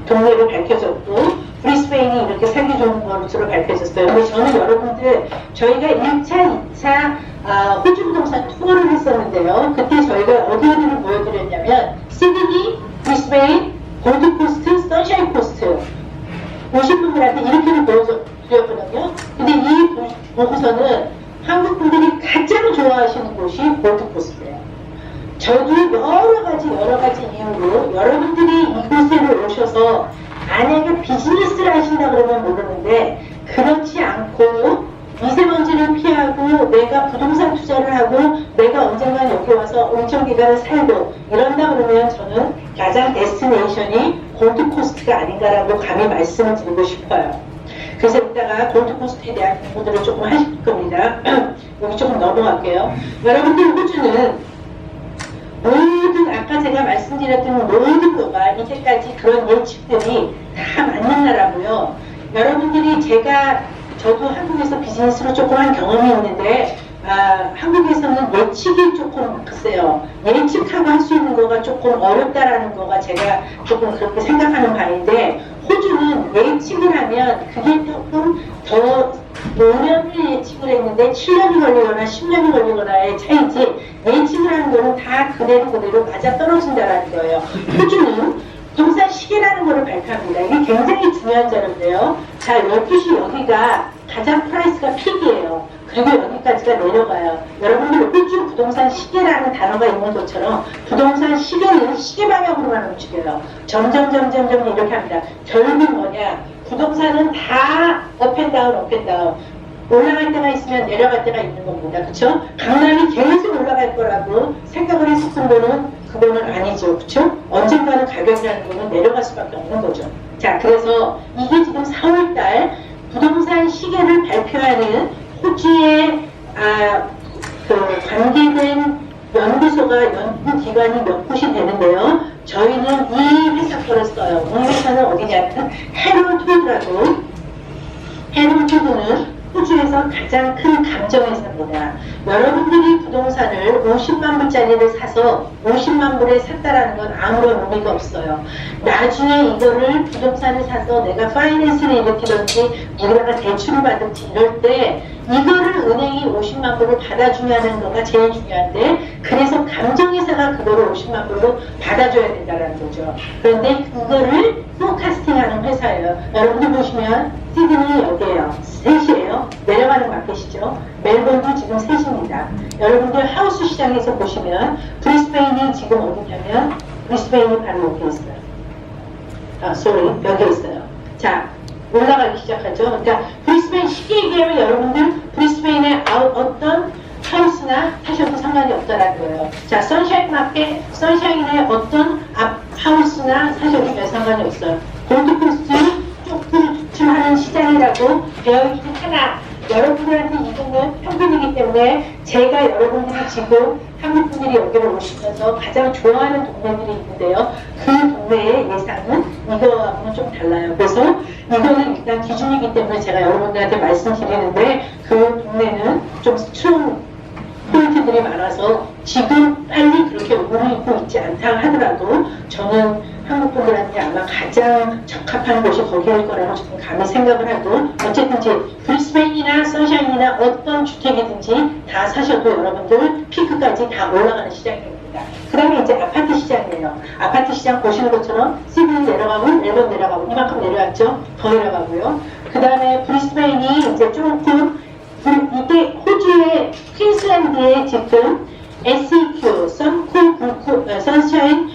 동네로 밝혀졌고 브리스베인이 이렇게 살기 좋은 것으로 밝혀졌어요. 근데 저는 여러분들 저희가 1차, 2차 호주 부동산 투어를 했었는데요. 그때 저희가 어디를 보여드렸냐면 시드니, 브리스베인, 골드코스트, 선샤인 코스트 오신 분들한테 이렇게를 보여드렸거든요. 근데 이 보고서는 한국 분들이 가장 좋아하시는 곳이 골드코스트예요. 저도 여러 가지 이유로 여러분들이 이곳에 오셔서 만약에 비즈니스를 하신다 그러면 모르는데 그렇지 않고 미세먼지를 피하고 내가 부동산 투자를 하고 내가 언젠가 여기 와서 일정 기간을 살고 이런다 그러면 저는 가장 데스티네이션이 골드코스트가 아닌가라고 감히 말씀을 드리고 싶어요. 그래서 이따가 골드코스트에 대한 공부들을 조금 하실 겁니다. 여기 조금 넘어갈게요. 여러분들 호주는 모든 아까 제가 말씀드렸던 모든 거가 이제까지 그런 예측들이 다 맞는 나라고요. 여러분들이 저도 한국에서 비즈니스로 조금 한 경험이 있는데 한국에서는 예측이 조금 글쎄요. 예측하고 할 수 있는 거가 조금 어렵다라는 거가 제가 조금 그렇게 생각하는 바인데 호주는 예측을 하면 그게 조금 더 5년을 예측을 했는데 7년이 걸리거나 10년이 걸리거나의 차이지 예측을 하는 거는 다 그대로 맞아 떨어진다라는 거예요. 호주는 부동산 시계라는 거를 발표합니다. 이게 굉장히 중요한 자료인데요. 자, 12시 여기가 가장 프라이스가 픽이에요. 그리고 여기까지가 내려가요. 여러분들 호주 부동산 시계라는 단어가 있는 것처럼 부동산 시계는 시계 방향으로만 움직여요. 점점 이렇게 합니다. 결국은 뭐냐? 부동산은 다 업앤다운 올라갈 때가 있으면 내려갈 때가 있는 겁니다. 그렇죠? 강남이 계속 올라갈 거라고 생각을 했었던 그거는 아니죠. 그렇죠? 언젠가는 가격이라는 거는 내려갈 수밖에 없는 거죠. 자, 그래서 이게 지금 4월달 부동산 시계를 발표하는 호주의 관계된 연구기관이 몇 곳이 되는데요. 저희는 이 회사 거를 써요. 이 회사는 어디냐면 헤럴드라고. 헤럴드는 호주에서 가장 큰 감정회사입니다. 여러분들이 부동산을 50만 불짜리를 사서 50만 불에 샀다라는 건 아무런 의미가 없어요. 나중에 이거를 부동산을 사서 내가 파이낸스를 일으키든지 우리나라 대출을 받든지 이럴 때 이거를 은행이 50만 불을 받아주냐는 거가 제일 중요한데 그래서 감정회사가 그거를 50만 불로 받아줘야 된다는 거죠. 그런데 그거를 포카스팅하는 회사예요. 여러분들 보시면 시드니 여기에요. 3시예요. 내려가는 마켓이죠. 멜번도 지금 3시입니다. 여러분들 하우스 시장에서 보시면 브리스베인이 지금 어디냐면 브리스베인이 바로 여기 있어요. 여기 있어요. 자, 올라가기 시작하죠. 그러니까 브리스베인 쉽게 얘기하면 여러분들 브리스베인의 어떤 하우스나 사셔도 상관이 없다라는 거예요. 자, 선샤인의 어떤 하우스나 사셔도 별 상관이 없어요. 골드코스트 조금 하는 시장이라고 되어있긴 하나 여러분들한테 이거는 평균이기 때문에 제가 여러분들이 지금 한국 분들이 여기를 오시면서 가장 좋아하는 동네들이 있는데요. 그 동네의 예상은 이거하고는 좀 달라요. 그래서 이거는 일단 기준이기 때문에 제가 여러분들한테 말씀드리는데 그 동네는 좀 스트롱 포인트들이 많아서 지금 빨리 그렇게 무르익고 있지 않다 하더라도 저는 한국 분들한테 아마 가장 적합한 곳이 거기일 거라고 지금 감히 생각을 하고 어쨌든지 브리스베인이나 선샤인이나 어떤 주택이든지 다 사셔도 여러분들 피크까지 다 올라가는 시장입니다. 그 다음에 이제 아파트 시장이에요. 아파트 시장 보시는 것처럼 시드니 내려가고 멜번 내려가고 이만큼 내려왔죠. 더 내려가고요. 그 다음에 브리스베인이 이제 조금, 이게 호주의 퀸슬랜드의 지금 SEQ, 선샤인,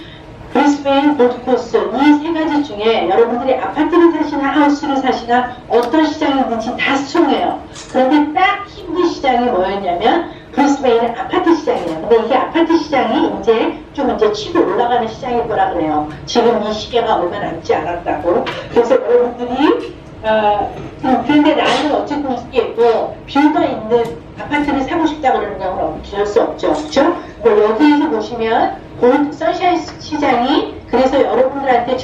브리스베인, 골드코스트 이 세 가지 중에 여러분들이 아파트를 사시나 하우스를 사시나 어떤 시장이든지 다 수총해요. 그런데 딱 힘든 시장이 뭐였냐면 브리스베인은 아파트 시장이에요. 근데 이게 아파트 시장이 이제 치고 올라가는 시장일 거라 그래요. 지금 이 시계가 얼마 남지 않았다고. 그래서 여러분들이 그런데 나는 어쨌든 이게 뭐 뷰가 있는 아파트를 사고 싶다 그러는 경우는 어쩔 수 없죠. 그렇죠? 뭐 여기에서 보시면 선샤인 시장이 그래서 여러분들한테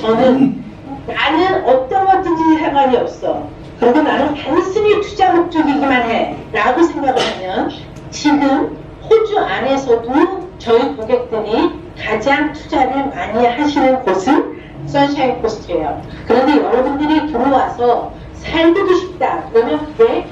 나는 어떤 것든지 상관이 없어. 그리고 나는 단순히 투자 목적이기만 해. 라고 생각을 하면 지금 호주 안에서도 저희 고객들이 가장 투자를 많이 하시는 곳은 선샤인 코스트예요. 그런데 여러분들이 들어와서 살고도 싶다. 그러면 그게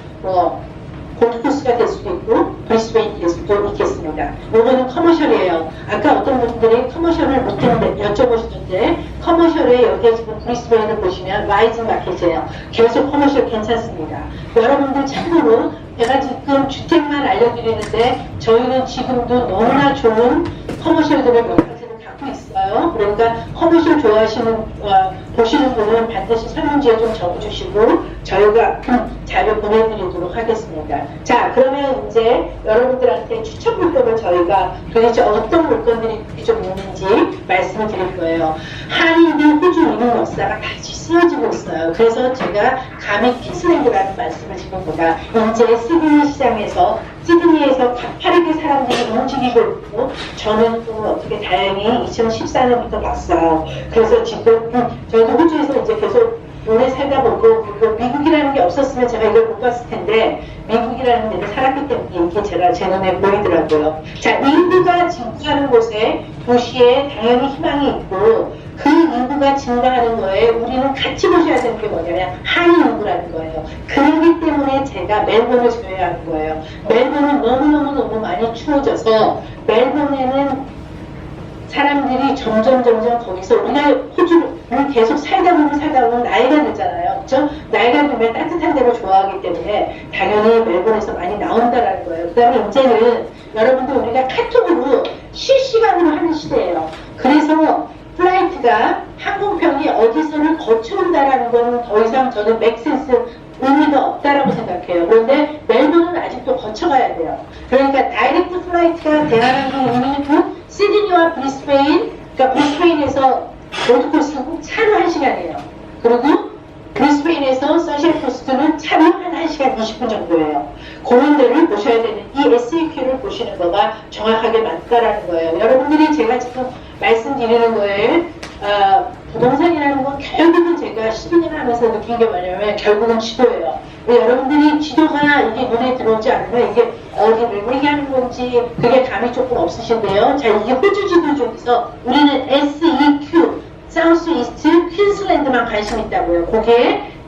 골드코스트가 될 수도 있고 브리스베인이 될 수도 있겠습니다. 이거는 커머셜이에요. 아까 어떤 분들이 커머셜을 못했는데 여쭤보시던데 커머셜에 여기에 지금 브리스베인을 보시면 라이징 마켓이에요. 계속 커머셜 괜찮습니다. 여러분들 참고로 제가 지금 주택만 알려드리는데 저희는 지금도 너무나 좋은 커머셜들을 몇 가지를 갖고 있어요. 그러니까 커머셜 좋아하시는 보시는 분은 반드시 설문지에 좀 적어주시고 저희가 자료 보내드리도록 하겠습니다. 자, 그러면 이제 여러분들한테 추천 물건을 저희가 도대체 어떤 물건들이 좀 있는지 말씀을 드릴 거예요. 한인들 호주 이민 역사가 같이 쓰여지고 있어요. 그래서 제가 감히 퀸슬랜드라는 말씀을 드립니다. 이제 시드니에서 가파르게 사람들이 움직이고 있고 저는 또 어떻게 다행히 2014년부터 봤어요. 그래서 지금 저도 호주에서 이제 계속 오래 살다 보고 미국이라는 게 없었으면 제가 이걸 못 봤을 텐데 미국이라는 데를 살았기 때문에 이게 제 눈에 보이더라고요. 자, 인구가 증가하는 곳에 도시에 당연히 희망이 있고 그 인구가 증가하는 거에 우리는 같이 보셔야 되는 게 뭐냐면 한인 인구라는 거예요. 그렇기 때문에 제가 멜번을 줘야 하는 거예요. 멜번은 너무 많이 추워져서 멜번에는 사람들이 점점 거기서 우리가 호주를 계속 살다 보면 나이가 들잖아요. 그렇죠? 나이가 들면 따뜻한 데를 좋아하기 때문에 당연히 멜번에서 많이 나온다라는 거예요. 그 다음에 이제는 여러분들 우리가 카톡으로 실시간으로 하는 시대예요. 그래서 플라이트가 항공편이 어디서를 거쳐온다라는 거는 더 이상 저는 맥센스 의미가 없다라고 생각해요. 그런데 멜번은 아직도 거쳐가야 돼요. 그러니까 다이렉트 플라이트가 대한항공 이민국 시드니와 브리스베인, 그러니까 브리스베인에서 골드코스트는 차로 1시간이에요. 그리고 브리스베인에서 선샤인 코스트는 차로 한 1시간 20분 정도예요. 그런 데를 보셔야 되는 이 SEQ를 보시는 거가 정확하게 맞다라는 거예요. 여러분들이 제가 지금 말씀드리는 거에 부동산이라는 건 결국은 제가 12년 하면서 느낀 게 뭐냐면 결국은 지도예요. 여러분들이 지도가 이게 눈에 들어오지 않으면 이게 어디를 얘기하는 건지 그게 감이 조금 없으신데요. 자, 이게 호주 지도 중에서 우리는 SEQ, 사우스 이스트, 퀸슬랜드만 관심 있다고요.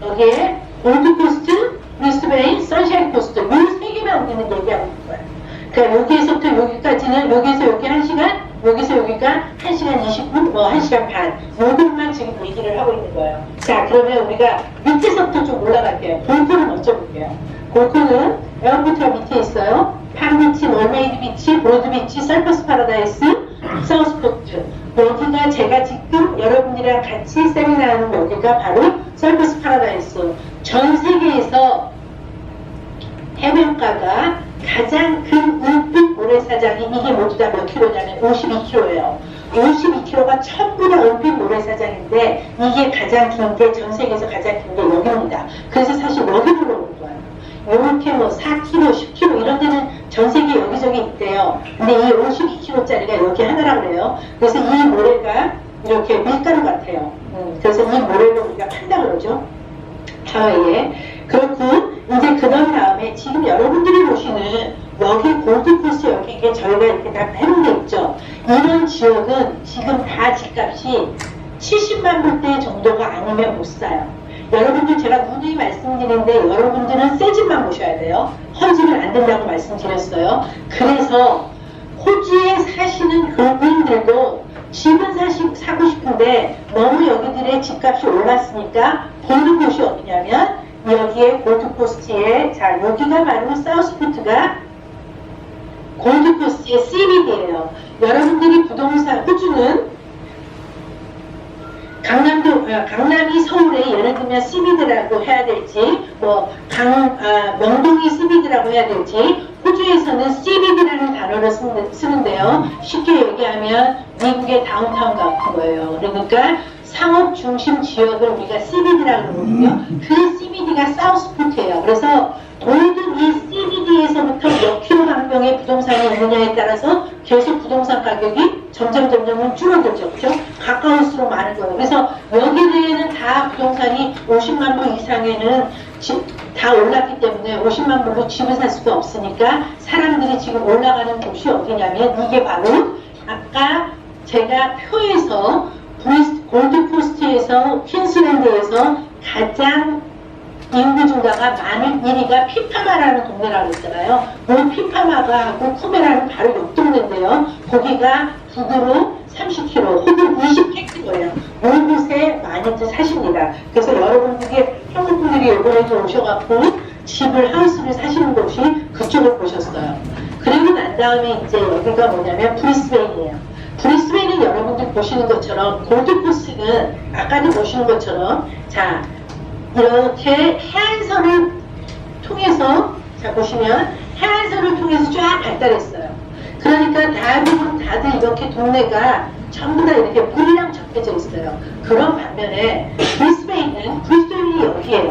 여기에 골드코스트, 브리스베인, 선샤인 코스트 이 세 개만 우리는 얘기하고 있는 거예요. 그러니까 여기에서부터 여기까지는 여기에서 여기 1시간, 여기서 여기가 1시간 20분, 1시간 반 요것만 지금 얘기를 하고 있는 거예요. 자, 그러면 우리가 밑에서부터 좀 올라갈게요. 골코를 먼저 볼게요. 골코는 에어포트가 밑에 있어요. 팜비치, 월메이드 비치, 브로드 비치, 서커스 파라다이스, 사우스포트. 여기가 제가 지금 여러분들이랑 같이 세미나하는 여기가 바로 서커스 파라다이스. 전 세계에서 해변가가 가장 큰 은빛 모래사장이 이게 모두 다 몇 킬로냐면 52킬로예요. 52킬로가 전부 다 은빛 모래사장인데 이게 가장 긴 게 전 세계에서 가장 긴 게 여기입니다. 그래서 사실 여기 불러오는 거예요. 이렇게 4km, 10km 이런 데는 전 세계 여기저기 있대요. 근데 이 52km짜리가 여기 하나라고 그래요. 그래서 이 모래가 이렇게 밀가루 같아요. 그래서 이 모래를 우리가 판다 그러죠. 하와이에. 그렇고 이제 그런 다음에 지금 여러분들이 보시는 여기 골드코스트 여기 이게 저희가 이렇게 다 해놓은 데 있죠. 이런 지역은 지금 다 집값이 70만 불대 정도가 아니면 못 사요. 여러분들 제가 누누이 말씀드리는데 여러분들은 새 집만 보셔야 돼요. 허지는 안 된다고 말씀드렸어요. 그래서 호주에 사시는 그분들도 집은 사고 싶은데 너무 여기들의 집값이 올랐으니까 보는 곳이 어디냐면 여기에 골드코스트에, 자, 여기가 바로 사우스포트가 골드코스트의 CBD예요. 여러분들이 부동산, 호주는 강남이 서울에 예를 들면 CBD라고 해야 될지, 명동이 CBD라고 해야 될지, 호주에서는 CBD라는 단어를 쓰는데요. 쉽게 얘기하면 미국의 다운타운 같은 거예요. 그러니까 상업 중심 지역을 우리가 CBD라고 그러거든요. 그 CBD가 사우스포트예요. 그래서 모든 이 CBD에서부터 몇 킬로 반경의 부동산이 있느냐에 따라서 계속 부동산 가격이 점점 줄어들죠. 그죠? 가까울수록 많은 거예요. 그래서 여기에는 다 부동산이 50만 불 이상에는 다 올랐기 때문에 50만 불로 집을 살 수가 없으니까 사람들이 지금 올라가는 곳이 어디냐면 이게 바로 아까 제가 표에서 골드코스트에서 퀸슬랜드에서 가장 인구 증가가 많은 1위가 피파마라는 동네라고 했잖아요. 그 피파마가 하고 쿠메라는 바로 옆 동네인데요. 거기가 북으로 30km, 혹은 28km예요. 온 곳에 많이들 사십니다. 그래서 여러분들이 한국 분들이 이번에도 오셔갖고 집을, 하우스를 사시는 곳이 그쪽을 보셨어요. 그리고 난 다음에 이제 여기가 뭐냐면 브리스베인이에요. 브리스베인은 여러분들 보시는 것처럼 골드코스트는 아까도 보시는 것처럼 자 이렇게 해안선을 통해서 자 보시면 해안선을 통해서 쫙 발달했어요. 그러니까 대부분 다들 이렇게 동네가 전부 다 이렇게 물이랑 접혀져 있어요. 그런 반면에 브리스베인이 여기에요.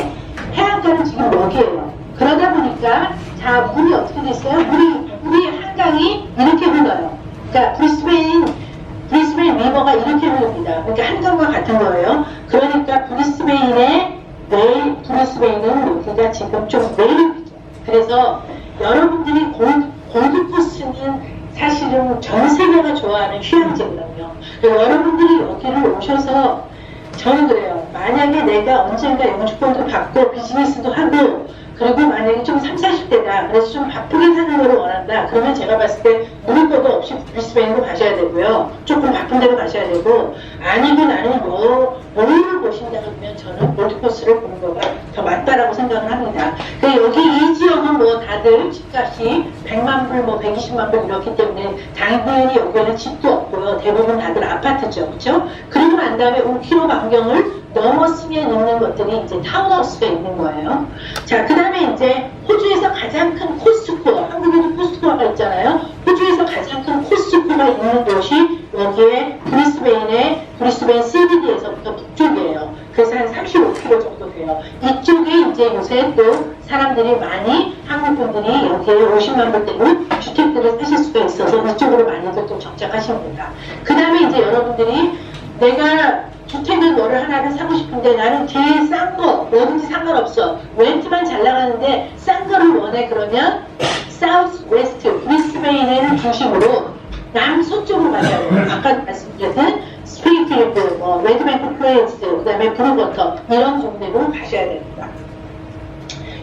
해안가는 지금 여기에요. 그러다 보니까 자 물이 어떻게 됐어요? 물이 한강이 이렇게 흘러요. 그러니까 브리스베인 리버가 이렇게 흐릅니다. 그러니까 한강과 같은 거예요. 그러니까 브리스베인은 여기가 지금 좀 매력이죠. 그래서 여러분들이 골드코스트는 사실은 전 세계가 좋아하는 휴양지거든요. 여러분들이 여기를 오셔서 저는 그래요. 만약에 내가 언젠가 영주권도 받고 비즈니스도 하고 그리고 만약에 좀 30, 40대다. 그래서 좀 바쁘게 사는 걸 원한다. 그러면 제가 봤을 때 물을 것도 없이 브리스베인으로 가셔야 되고요. 조금 바쁜 데로 가셔야 되고 아니면 나는 뭐를 보신다 그러면 저는 골드코스트를 보는 거가 더 맞다라고 생각을 합니다. 여기 이 지역은 뭐 다들 집값이 100만 불, 120만 불 이렇기 때문에 당연히 여기에는 집도 없고요. 대부분 다들 아파트죠. 그렇죠? 그리고 난 다음에 5km 반경을 넘었으면 있는 것들이 이제 타운하우스가 있는 거예요. 자, 그 다음에 이제 호주에서 가장 큰 코스트코, 한국에도 코스트코가 있잖아요. 호주에서 가장 큰 코스트코가 있는 곳이 여기에 브리스베인 CBD에서부터 북쪽이에요. 그래서 한 35km 정도 돼요. 이쪽에 이제 요새 또 사람들이 많이, 한국분들이 여기에 50만 불대로 주택들을 사실 수가 있어서 이쪽으로 많이들 좀 정착하십니다. 그 다음에 이제 여러분들이 내가 주택을 뭐를 하나를 사고 싶은데 나는 제일 싼 거 뭐든지 상관없어. 렌트만 잘 나가는데 싼 거를 원해. 그러면 사우스 웨스트 브리스베인을 중심으로 남서쪽으로 가셔야 돼요. 아까 말씀드렸던 스프링필드, 레드뱅크 플레이스, 그 다음에 브루버터 이런 동네로 가셔야 됩니다.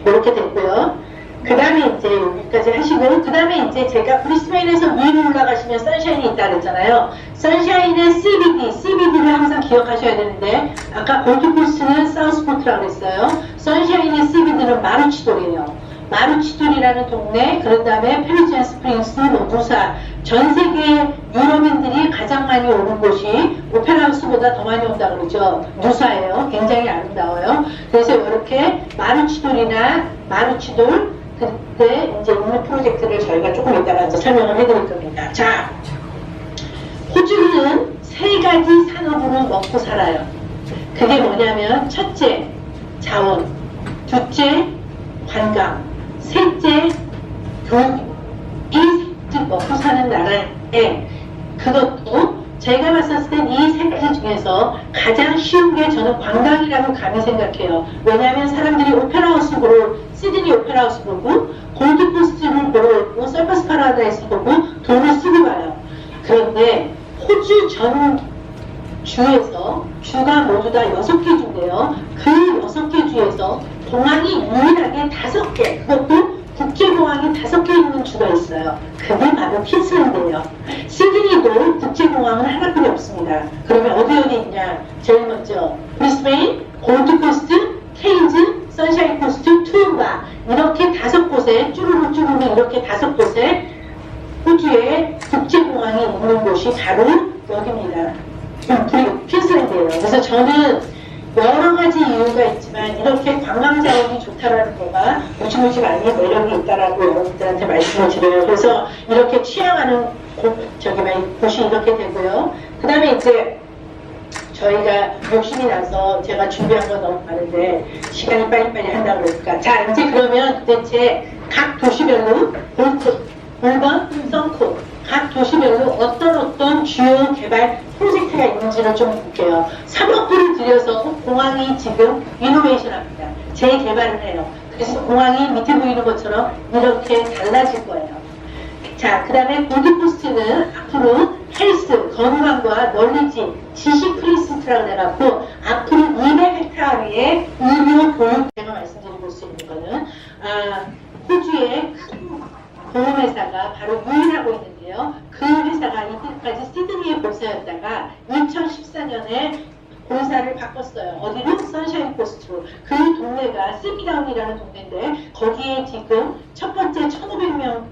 이렇게 됐고요. 그 다음에 이제 여기까지 하시고 그 다음에 이제 제가 브리스베인에서 위로 올라가시면 선샤인이 있다 그랬잖아요. 선샤인은 CBD를 항상 기억하셔야 되는데 아까 골드코스트는 사우스포트라고 했어요. 선샤인의 CBD는 마루치돌이에요. 마루치돌이라는 동네, 그 다음에 페리지안 스프링스, 누사, 전 세계 유럽인들이 가장 많이 오는 곳이 오페라하우스보다 더 많이 온다 그러죠. 누사예요. 굉장히 아름다워요. 그래서 이렇게 마루치돌 그때 이제 있는 프로젝트를 저희가 조금 이따가 이제 설명을 해드릴 겁니다. 자, 호주는 3가지 산업으로 먹고 살아요. 그게 뭐냐면 첫째, 자원, 둘째, 관광, 셋째, 교육. 이 먹고 사는 나라에 그것도 제가 봤을 땐 이 3가지 중에서 가장 쉬운 게 저는 관광이라고 감히 생각해요. 왜냐하면 사람들이 오페라하우스 보러, 시드니 오페라하우스 보고 골드코스트를 보러 오고 서커스 파라다이스 보고 돈을 쓰고 가요. 그런데 호주 전 주에서 주가 모두 다 6개 주인데요. 그 6개 주에서 공항이 유일하게 5개, 그것도 국제공항이 5개 있는 주가 있어요. 그게 바로 퀸슬랜드예요. 시드니도 국제공항은 하나뿐이 없습니다. 그러면 어디 있냐? 제일 먼저 브리스베인, 골드코스트, 케인즈, 선샤인 코스트, 투움바 이렇게 5곳에 쭈루룩 이렇게 5곳에 호주에 국제공항이 있는 곳이 바로 여기입니다. 퀸슬랜드예요. 그래서 저는 여러 가지 이유가 있지만 이렇게 관광 자원이 좋다라는 거가 무지무지 많이 매력이 있다라고 여러분들한테 말씀을 드려요. 그래서 이렇게 취향하는 곳이 이렇게 되고요. 그 다음에 이제 저희가 욕심이 나서 제가 준비한 건 너무 많은데 시간이 빨리빨리 한다고 그러니까 자 이제 그러면 도대체 각 도시별로 볼트, 물건, 썬코 각 도시별로 어떤 주요 개발 프로젝트가 있는지를 좀 볼게요. 3억 불을 들여서 공항이 지금 이노베이션 합니다. 재개발을 해요. 그래서 공항이 밑에 보이는 것처럼 이렇게 달라질 거예요. 자, 그 다음에 골드코스트는 앞으로 헬스, 건강과 널리지, 지식 프리스트라고 해갖고 앞으로 200헥타르의 의료 교육 제가 말씀드리고 수 있는 거는 호주의 큰 보험회사가 바로 유일하고 있는데요. 그 회사가 이때까지 시드니에 본사였다가 2014년에 본사를 바꿨어요. 어디로? 선샤인 코스트로. 그 동네가 세미다운이라는 동네인데 거기에 지금 첫 번째 1,500명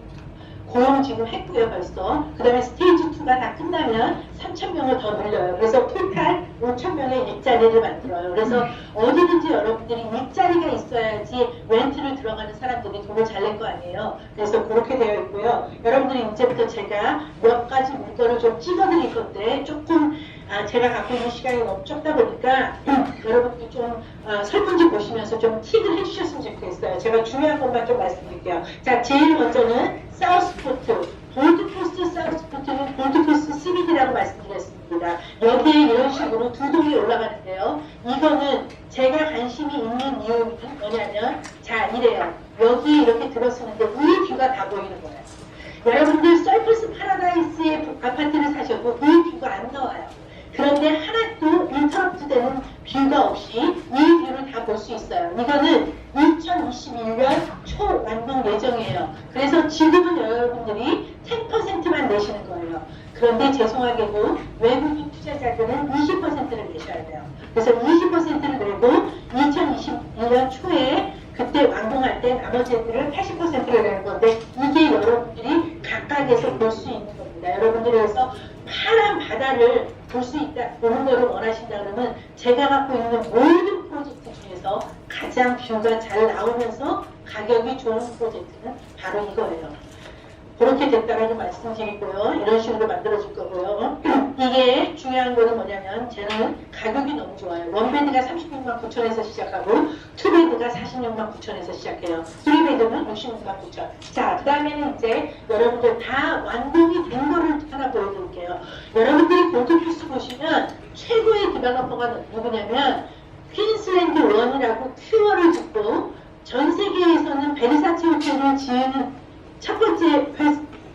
고용 지금 했고요 벌써. 그 다음에 스테이지 2가 다 끝나면 3,000명을 더 늘려요. 그래서 토탈 5,000명의 일자리를 만들어요. 그래서 어디든지 여러분들이 일자리가 있어야지 렌트를 들어가는 사람들이 돈을 잘 낼 거 아니에요. 그래서 그렇게 되어 있고요. 여러분들이 이제부터 제가 몇 가지 물건을 좀 찍어드릴 건데 조금 제가 갖고 있는 시간이 너무 적다 보니까 여러분들 좀 설문지 보시면서 좀 팁을 해주셨으면 좋겠어요. 제가 중요한 것만 좀 말씀드릴게요. 자, 제일 먼저는 사우스포트, 골드코스트 사우스포트는 골드코스트 CBD라고 말씀드렸습니다. 여기에 이런 식으로 두 동이 올라가는데요. 이거는 제가 관심이 있는 이유는 뭐냐면 자, 이래요. 여기 이렇게 들어서는데 이 뷰가 다 보이는 거예요. 여러분들 서퍼스 파라다이스의 아파트를 사셔도 이 뷰가 안 나와요. 그런데 하나도 인터럽트 되는 뷰가 없이 이 뷰를 다 볼 수 있어요. 이거는 2021년 초 완공 예정이에요. 그래서 지금은 여러분들이 10%만 내시는 거예요. 그런데 죄송하게도 외국인 투자자들은 20%를 내셔야 돼요. 그래서 20%를 내고 2021년 초에 그때 완공할 때 나머지 애들을 80%를 내는 건데 이게 여러분들이 각각에서 볼 수 있는 겁니다. 여러분들이 그래서 파란 바다를 볼 수 있다, 보는 거를 원하신다 그러면 제가 갖고 있는 모든 프로젝트 중에서 가장 뷰가 잘 나오면서 가격이 좋은 프로젝트는 바로 이거예요. 그렇게 됐다라는 말씀드리고요. 이런 식으로 만들어줄 거고요. 이게 중요한 거는 뭐냐면 쟤는 가격이 너무 좋아요. 원베드가 36만 9천에서 시작하고 투베드가 46만 9천에서 시작해요. 3베드는 66만 9천. 자, 그 다음에는 이제 여러분들 다 완공이 된 거를 하나 보여드릴게요. 여러분들이 골드코스트 보시면 최고의 디벨로퍼가 누구냐면 퀸슬랜드 원이라고 큐어를 짓고 전 세계에서는 베르사체 호텔을 지은 첫 번째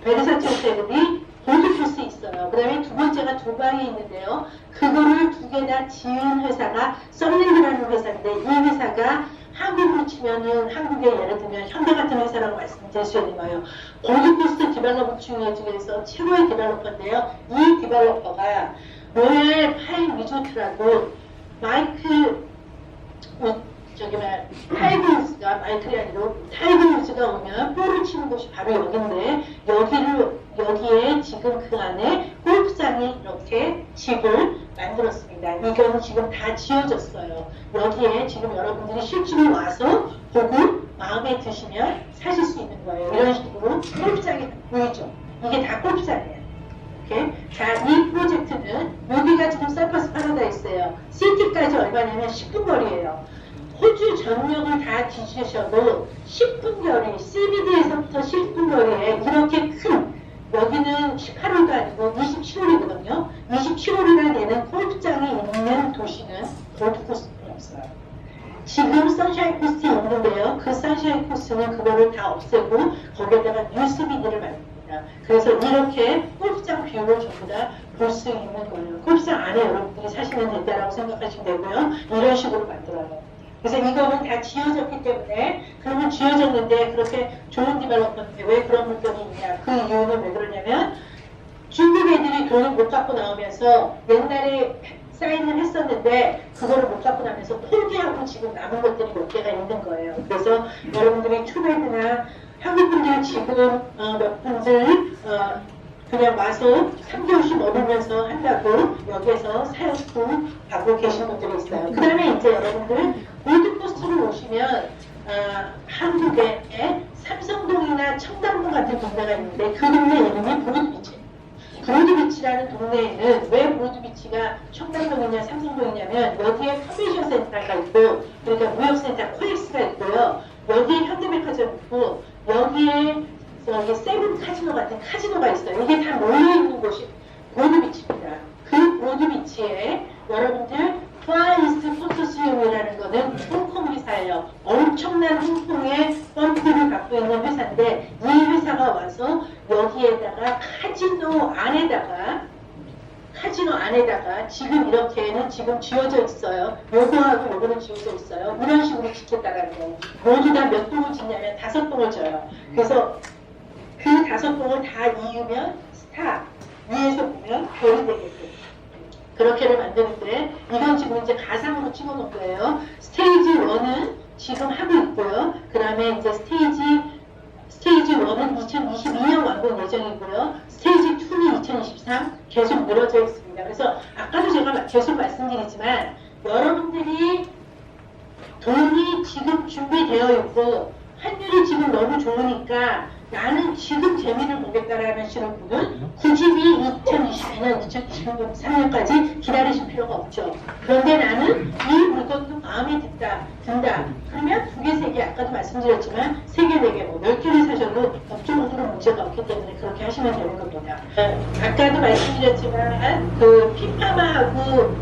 베르사체 호텔이 골드코스트에 있어요. 그 다음에 두 번째가 두바이에 있는데요. 그거를 두 개 다 지은 회사가 썬랜드라는 회사인데 이 회사가 한국으로 치면은 한국의 예를 들면 현대 같은 회사라고 말씀드릴 수 있는 거예요. 골드코스트 디벨로퍼 중에서 최고의 디벨로퍼인데요. 이 디벨로퍼가 로얄 파인 리조트라고 타이거우즈가 마이클이 아니고 타이거우즈가 오면 볼을 치는 곳이 바로 여기인데 여기에 지금 그 안에 골프장이 이렇게 집을 만들었습니다. 이건 지금 다 지어졌어요. 여기에 지금 여러분들이 실제로 와서 보고 마음에 드시면 사실 수 있는 거예요. 이런 식으로 골프장이 보이죠? 이게 다 골프장이에요. 이렇게. 자, 이 프로젝트는 여기가 지금 서퍼스 파라다이스예요. 시티까지 얼마냐면 10분 거리예요. 호주 전역을 다 뒤지셔도 10분 거리, CBD에서부터 10분 거리에 이렇게 큰, 여기는 18홀도 아니고 27홀이거든요. 27홀이나 되는 골프장이 있는 도시는 골드코스트는 없어요. 지금 선샤인 코스트 있는데요. 그 선샤인 코스트는 그거를 다 없애고 거기에다가 뉴 CBD를 만듭니다. 그래서 이렇게 골프장 뷰를 전부 다 볼 수 있는 거예요. 골프장 안에 여러분들이 사시면 된다라고 생각하시면 되고요. 이런 식으로 만들어요. 그래서 이거는 다 지어졌기 때문에 그러면 지어졌는데 그렇게 좋은 디벨로퍼인데 왜 그런 물건이 있냐. 그 이유는 왜 그러냐면 중국 애들이 돈을 못 갖고 나오면서 옛날에 사인을 했었는데 그거를 못 갖고 나면서 포기하고 지금 남은 것들이 몇 개가 있는 거예요. 그래서 여러분들이 투베드나 한국분들 지금 몇 분들 그냥 와서 3개월씩 머물면서 한다고 여기에서 사연도 받고 계신 분들이 있어요. 그 다음에 이제 여러분들 골드코스트로 오시면 한국에 삼성동이나 청담동 같은 동네가 있는데 그 동네 이름이 브로드비치. 브로드비치라는 동네에는 왜 브로드비치가 청담동이냐 삼성동이냐면 여기에 컨벤션 센터가 있고 그러니까 무역센터 코엑스가 있고요. 여기에 현대백화점 있고 여기에 여기 세븐 카지노 같은 카지노가 있어요. 이게 다 모여있는 곳이 브로드비치입니다. 그 브로드비치에 여러분들 플라이스트 포토스움이라는 거는 홍콩 회사예요. 엄청난 홍콩의 펀드를 갖고 있는 회사인데 이 회사가 와서 여기에다가 카지노 안에다가 지금 이렇게는 지금 지어져 있어요. 요거하고 요거는 지어져 있어요. 이런 식으로 짓겠다라는 거예요. 모두 다 몇 동을 짓냐면 5동을 져요. 그래서 그 5동을 다 이으면 스타, 위에서 보면 별이 되겠죠. 그렇게를 만드는데 이건 지금 이제 가상으로 찍어놓은 거예요. 스테이지 1은 지금 하고 있고요. 그 다음에 이제 스테이지 1은 2022년 완공 예정이고요. 스테이지 2는 2023 계속 늘어져 있습니다. 그래서 아까도 제가 계속 말씀드리지만 여러분들이 돈이 지금 준비되어 있고 환율이 지금 너무 좋으니까 나는 지금 재미를 보겠다라는 하시는 분은 굳이 2022년, 2023년까지 기다리실 필요가 없죠. 그런데 나는 이 물건도 마음에 든다. 그러면 2개, 3개, 아까도 말씀드렸지만 3개, 4개, 뭐 10개를 사셔도 법적으로 문제가 없기 때문에 그렇게 하시면 되는 겁니다. 아까도 말씀드렸지만 그 피파마하고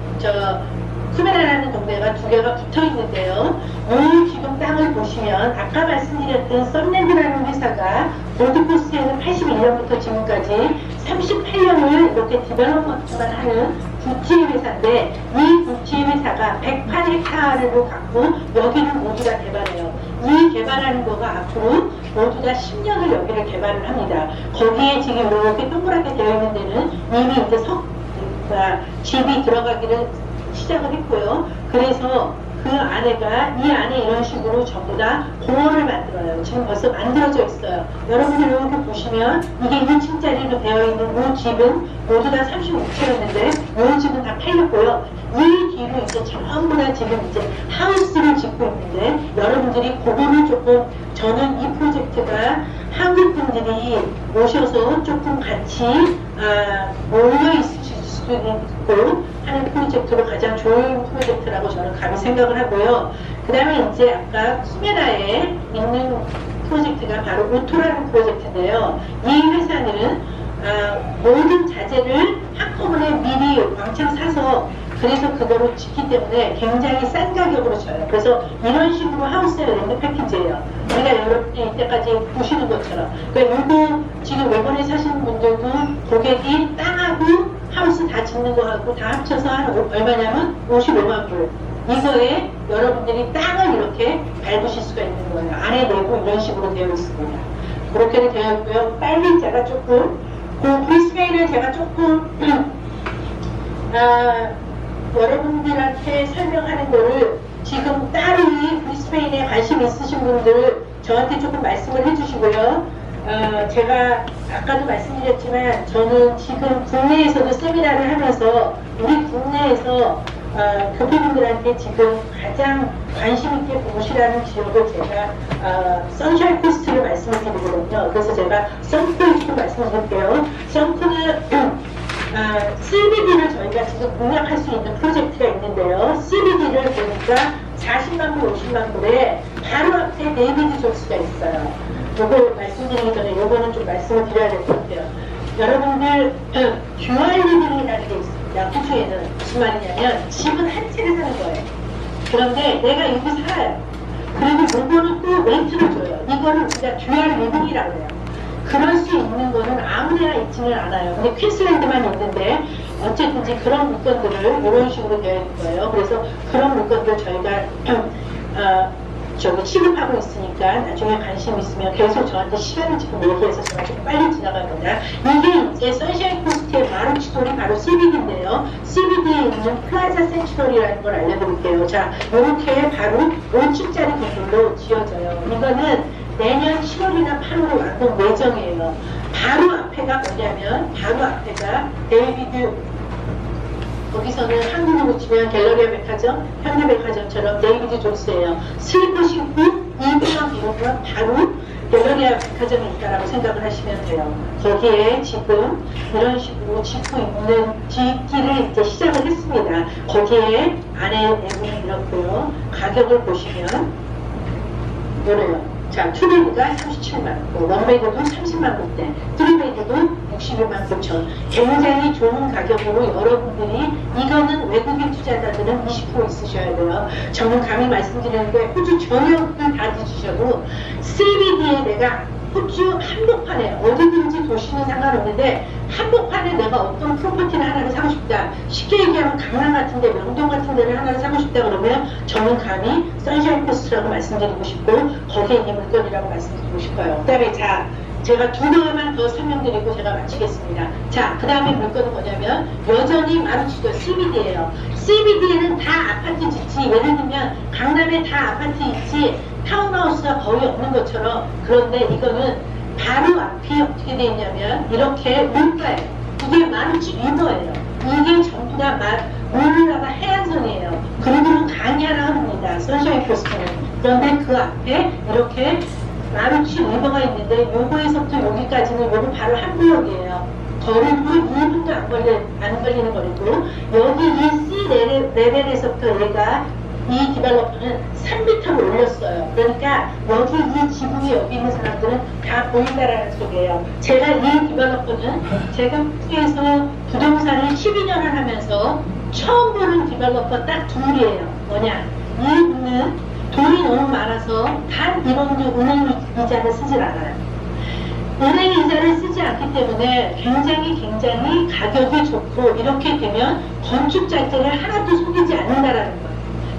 쿠메라라는 동네가 2개가 붙어 있는데요. 이 지금 땅을 보시면 아까 말씀드렸던 썬랜드라는 회사가 골드코스트에는 81년부터 지금까지 38년을 이렇게 디벨롭먼트만 하는 구찌 회사인데 이 구찌 회사가 108헥타르를 갖고 여기를 모두 다 개발해요. 이 개발하는 거가 앞으로 모두 다 10년을 여기를 개발을 합니다. 거기에 지금 이렇게 동그랗게 되어 있는 데는 이미 이제 집이 들어가기를 시작을 했고요. 그래서 그 안에가 이 안에 이런 식으로 전부 다 공원을 만들어요. 지금 벌써 만들어져 있어요. 여러분들 이렇게 보시면 이게 1층짜리로 되어 있는 이 집은 모두 다 36채였는데 이 집은 다 팔렸고요. 이 뒤로 이제 전부 다 지금 이제 하우스를 짓고 있는데 여러분들이 그거를 조금 저는 이 프로젝트가 한국 분들이 오셔서 조금 같이 모여 있으실 수도 있고 하는 프로젝트로 가장 좋은 프로젝트라고 저는 감히 생각을 하고요. 그 다음에 이제 아까 쿠메라에 있는 프로젝트가 바로 오토라는 프로젝트인데요. 이 회사는 모든 자재를 한꺼번에 미리 왕창 사서 그래서 그거를 짓기 때문에 굉장히 싼 가격으로 줘요. 그래서 이런 식으로 하우스에 렌트 패키지예요. 우리가 여러분이 이때까지 보시는 것처럼. 그러니까 이거 지금 외국에 사시는 분들도 고객이 땅하고 하우스 다 짓는 거하고 다 합쳐서 얼마냐면 55만 불. 이거에 여러분들이 땅을 이렇게 밟으실 수가 있는 거예요. 안에 내고 이런 식으로 되어 있습니다. 그렇게 되어 있고요. 빨리 제가 조금 브리스베인은 제가 조금 여러분들한테 설명하는 거를 지금 따로 이 브리스베인에 관심 있으신 분들 저한테 조금 말씀을 해주시고요. 제가 아까도 말씀드렸지만 저는 지금 국내에서도 세미나를 하면서 우리 국내에서 교포분들한테 지금 가장 관심 있게 보시라는 지역을 제가 선샤인 코스트를 말씀을 드리거든요. 그래서 제가 선크를 좀 말씀드릴게요. 선크는 CBD를 저희가 지금 공략할 수 있는 프로젝트가 있는데요. CBD를 보니까 40만 불, 50만 불에 바로 앞에 네이비드 존스가 있어요. 요거 말씀드리기 전에 요거는 좀 말씀을 드려야 될 것 같아요. 여러분들 듀얼 리빙이라는 게 있습니다. 호주에는 무슨 말이냐면 집은 한 채를 사는 거예요. 그런데 내가 여기 살아요. 그리고 요거는 또 렌트를 줘요. 이거를 우리가 듀얼 리빙이라고 해요. 그럴 수 있는 거는 아무데나 있지는 않아요. 근데 퀸슬랜드만 있는데 어쨌든지 그런 물건들을 이런 식으로 되어 있는 거예요. 그래서 그런 물건들 저희가 취급하고 있으니까 나중에 관심 있으면 계속 저한테 시간을 지금 얘기해서 제가 좀 빨리 지나갑니다. 이게 이제 선샤인 코스트 시티의 마루치돌이 바로 CBD인데요. CBD에 있는 플라자 센츄럴이라는 걸 알려드릴게요. 자, 이렇게 바로 5층짜리 건물로 지어져요. 이거는 내년 7월이나 8월에 완공 예정이에요. 바로 앞에가 뭐냐면, 바로 앞에가 데이비드, 거기서는 한국으로 치면 갤러리아 백화점, 현대백화점처럼 데이비드 존스예요. 슬리퍼 신고 이분만 입으면 바로 갤러리아 백화점이 있다라고 생각을 하시면 돼요. 거기에 지금 이런 식으로 짓고 있는 짓기를 이제 시작을 했습니다. 거기에 안에 내부는 이렇고요. 가격을 보시면 이래요. 자, 투베드가 37만, 원베드도 30만 원대, 쓰리베드도 61만 9천. 굉장히 좋은 가격으로 여러분들이, 이거는 외국인 투자자들은 20% 있으셔야 돼요. 저는 감히 말씀드리는데 호주 전역을 다 뒤지셔도 CBD에 내가 호주 한복판에 어디든지 도시는 상관없는데 한복판에 내가 어떤 프로퍼티를 하나를 사고 싶다. 쉽게 얘기하면 강남 같은 데, 명동 같은 데를 하나를 사고 싶다 그러면 저는 감히 선샤인 코스트라고 말씀드리고 싶고 거기에 있는 물건이라고 말씀드리고 싶어요. 그 다음에 자, 제가 두 개만 더 설명드리고 제가 마치겠습니다. 자, 그 다음에 물건은 뭐냐면 여전히 마루치도 CBD예요. CBD에는 다 아파트 짓지. 예를 들면 강남에 다 아파트 있지. 타운하우스가 거의 없는 것처럼. 그런데 이거는 바로 앞이 어떻게 되어 있냐면 이렇게 물가예요. 이게 마루치 리버예요. 이게 전부 다 물가가 해안선이에요. 그리고는 강이 하나 흐릅니다. 선샤인 코스트는. 그런데 그 앞에 이렇게 마루치 리버가 있는데 요거에서부터 여기까지는 요거 바로 한 블럭이에요. 거리도 1분도 안 걸리는 거리고 여기 이 C 레벨에서부터 얘가 이 디벨로퍼는 3m를 올렸어요. 그러니까 여기 이 지붕에 여기 있는 사람들은 다 보인다라는 소리예요. 제가 이 디벨로퍼는 제가 호주에서 부동산을 12년을 하면서 처음 보는 디벨로퍼 딱 둘이에요. 뭐냐? 이분은 돈이 너무 많아서 단 1원도 은행 이자를 쓰질 않아요. 은행 이자를 쓰지 않기 때문에 굉장히 가격이 좋고 이렇게 되면 건축자재를 하나도 속이지 않는다라는 거예요.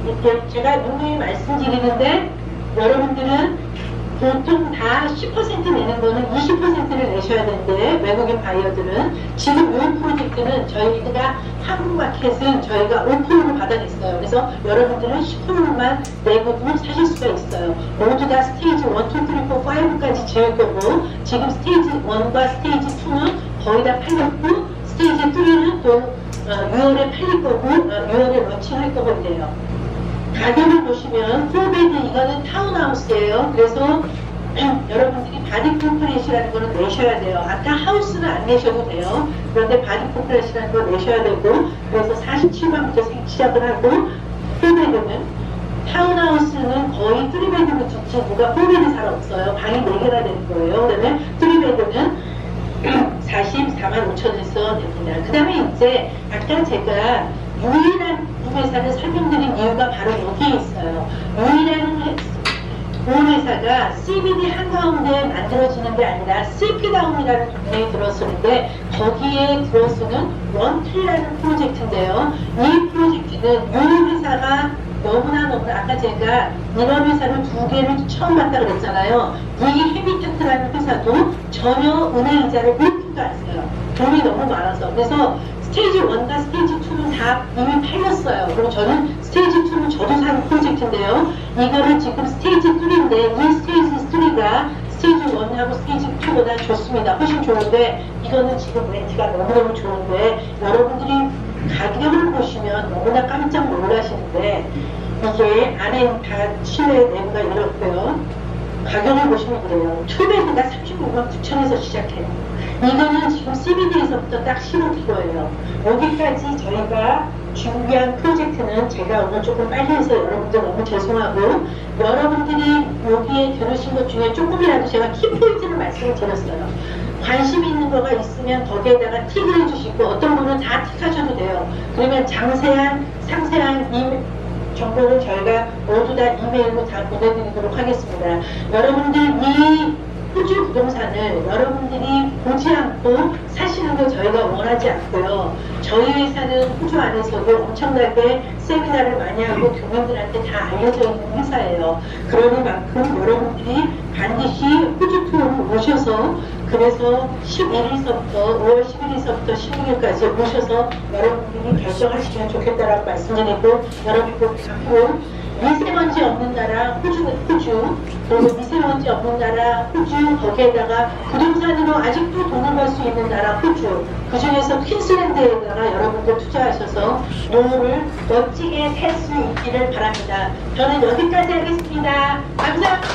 이렇게 제가 누누이 말씀드리는데 여러분들은 보통 다 10% 내는 거는 20%를 내셔야 되는데 외국인 바이어들은 지금 이 프로젝트는 저희가 한국마켓은 저희가 5%를 받아냈어요. 그래서 여러분들은 10%만 내고도 사실 수가 있어요. 모두 다 스테이지 1, 2, 3, 4, 5까지 지을 거고 지금 스테이지 1과 스테이지 2는 거의 다 팔렸고 스테이지 3는 또 6월에 팔릴 거고 6월에 런칭할 거고 이래요. 가격을 보시면 4베드 이거는 타운하우스예요. 그래서 여러분들이 바디 콤프레시라는 거는 내셔야 돼요. 아까 하우스는 안 내셔도 돼요. 그런데 바디 콤프레시라는 거 내셔야 되고 그래서 47만부터 시작을 하고 4베드는 타운하우스는 거의 3베드로 짓지 누가 4베드 살 없어요. 방이 4개나 되는 거예요. 그다음에 3베드는 44만 5천에서 됩니다. 그 다음에 이제 아까 제가 유일한 회사를 설명드린 이유가 바로 여기에 있어요. 유일한 보험회사가 CBD 한가운데 만들어지는 게 아니라 CP다운이라는 동네에 들어서는데 거기에 들어서는 원트리라는 프로젝트인데요. 이 프로젝트는 이 회사가 너무나 아까 제가 이런 회사를 2개를 처음 봤다 그랬잖아요. 이 헤비타트라는 회사도 전혀 은행 이자를 1%도 안 써요. 돈이 너무 많아서. 그래서 스테이지 1과 스테이지 2는 다 이미 팔렸어요. 그리고 저는 스테이지 2는 저도 산 프로젝트인데요. 이거를 지금 스테이지 3인데 이 스테이지 3가 스테이지 1하고 스테이지 2보다 좋습니다. 훨씬 좋은데 이거는 지금 렌트가 너무너무 좋은데 여러분들이 가격을 보시면 너무나 깜짝 놀라시는데 이게 안에 다 실내 내부가 이렇고요. 가격을 보시면 그래요. 2베드가 36만 9천에서 시작해요. 이거는 지금 CBD에서부터 딱 15kg예요. 여기까지 저희가 준비한 프로젝트는 제가 오늘 조금 빨리 해서 여러분들 너무 죄송하고 여러분들이 여기에 들으신 것 중에 조금이라도 제가 키포인트를 말씀을 드렸어요. 관심 있는 거가 있으면 거기에다가 틱을 해주시고 어떤 분은 다 틱하셔도 돼요. 그러면 상세한 정보를 저희가 모두 다 이메일로 다 보내드리도록 하겠습니다. 여러분들 이 호주 부동산을 여러분들이 보지 않고 사시는 걸 저희가 원하지 않고요. 저희 회사는 호주 안에서도 엄청나게 세미나를 많이 하고 교민들한테 다 알려져 있는 회사예요. 그러니만큼 여러분들이 반드시 호주 투어를 오셔서 그래서 11일서부터 5월 11일서부터 16일까지 모셔서 여러분들이 결정하시면 좋겠다라고 말씀드리고 여러분이 꼭 갖고 미세먼지 없는 나라 호주 그리고 미세먼지 없는 나라 호주 거기에다가 부동산으로 아직도 돈을 벌 수 있는 나라 호주 그 중에서 퀸슬랜드에다가 여러분들 투자하셔서 노후를 멋지게 살 수 있기를 바랍니다. 저는 여기까지 하겠습니다. 감사합니다.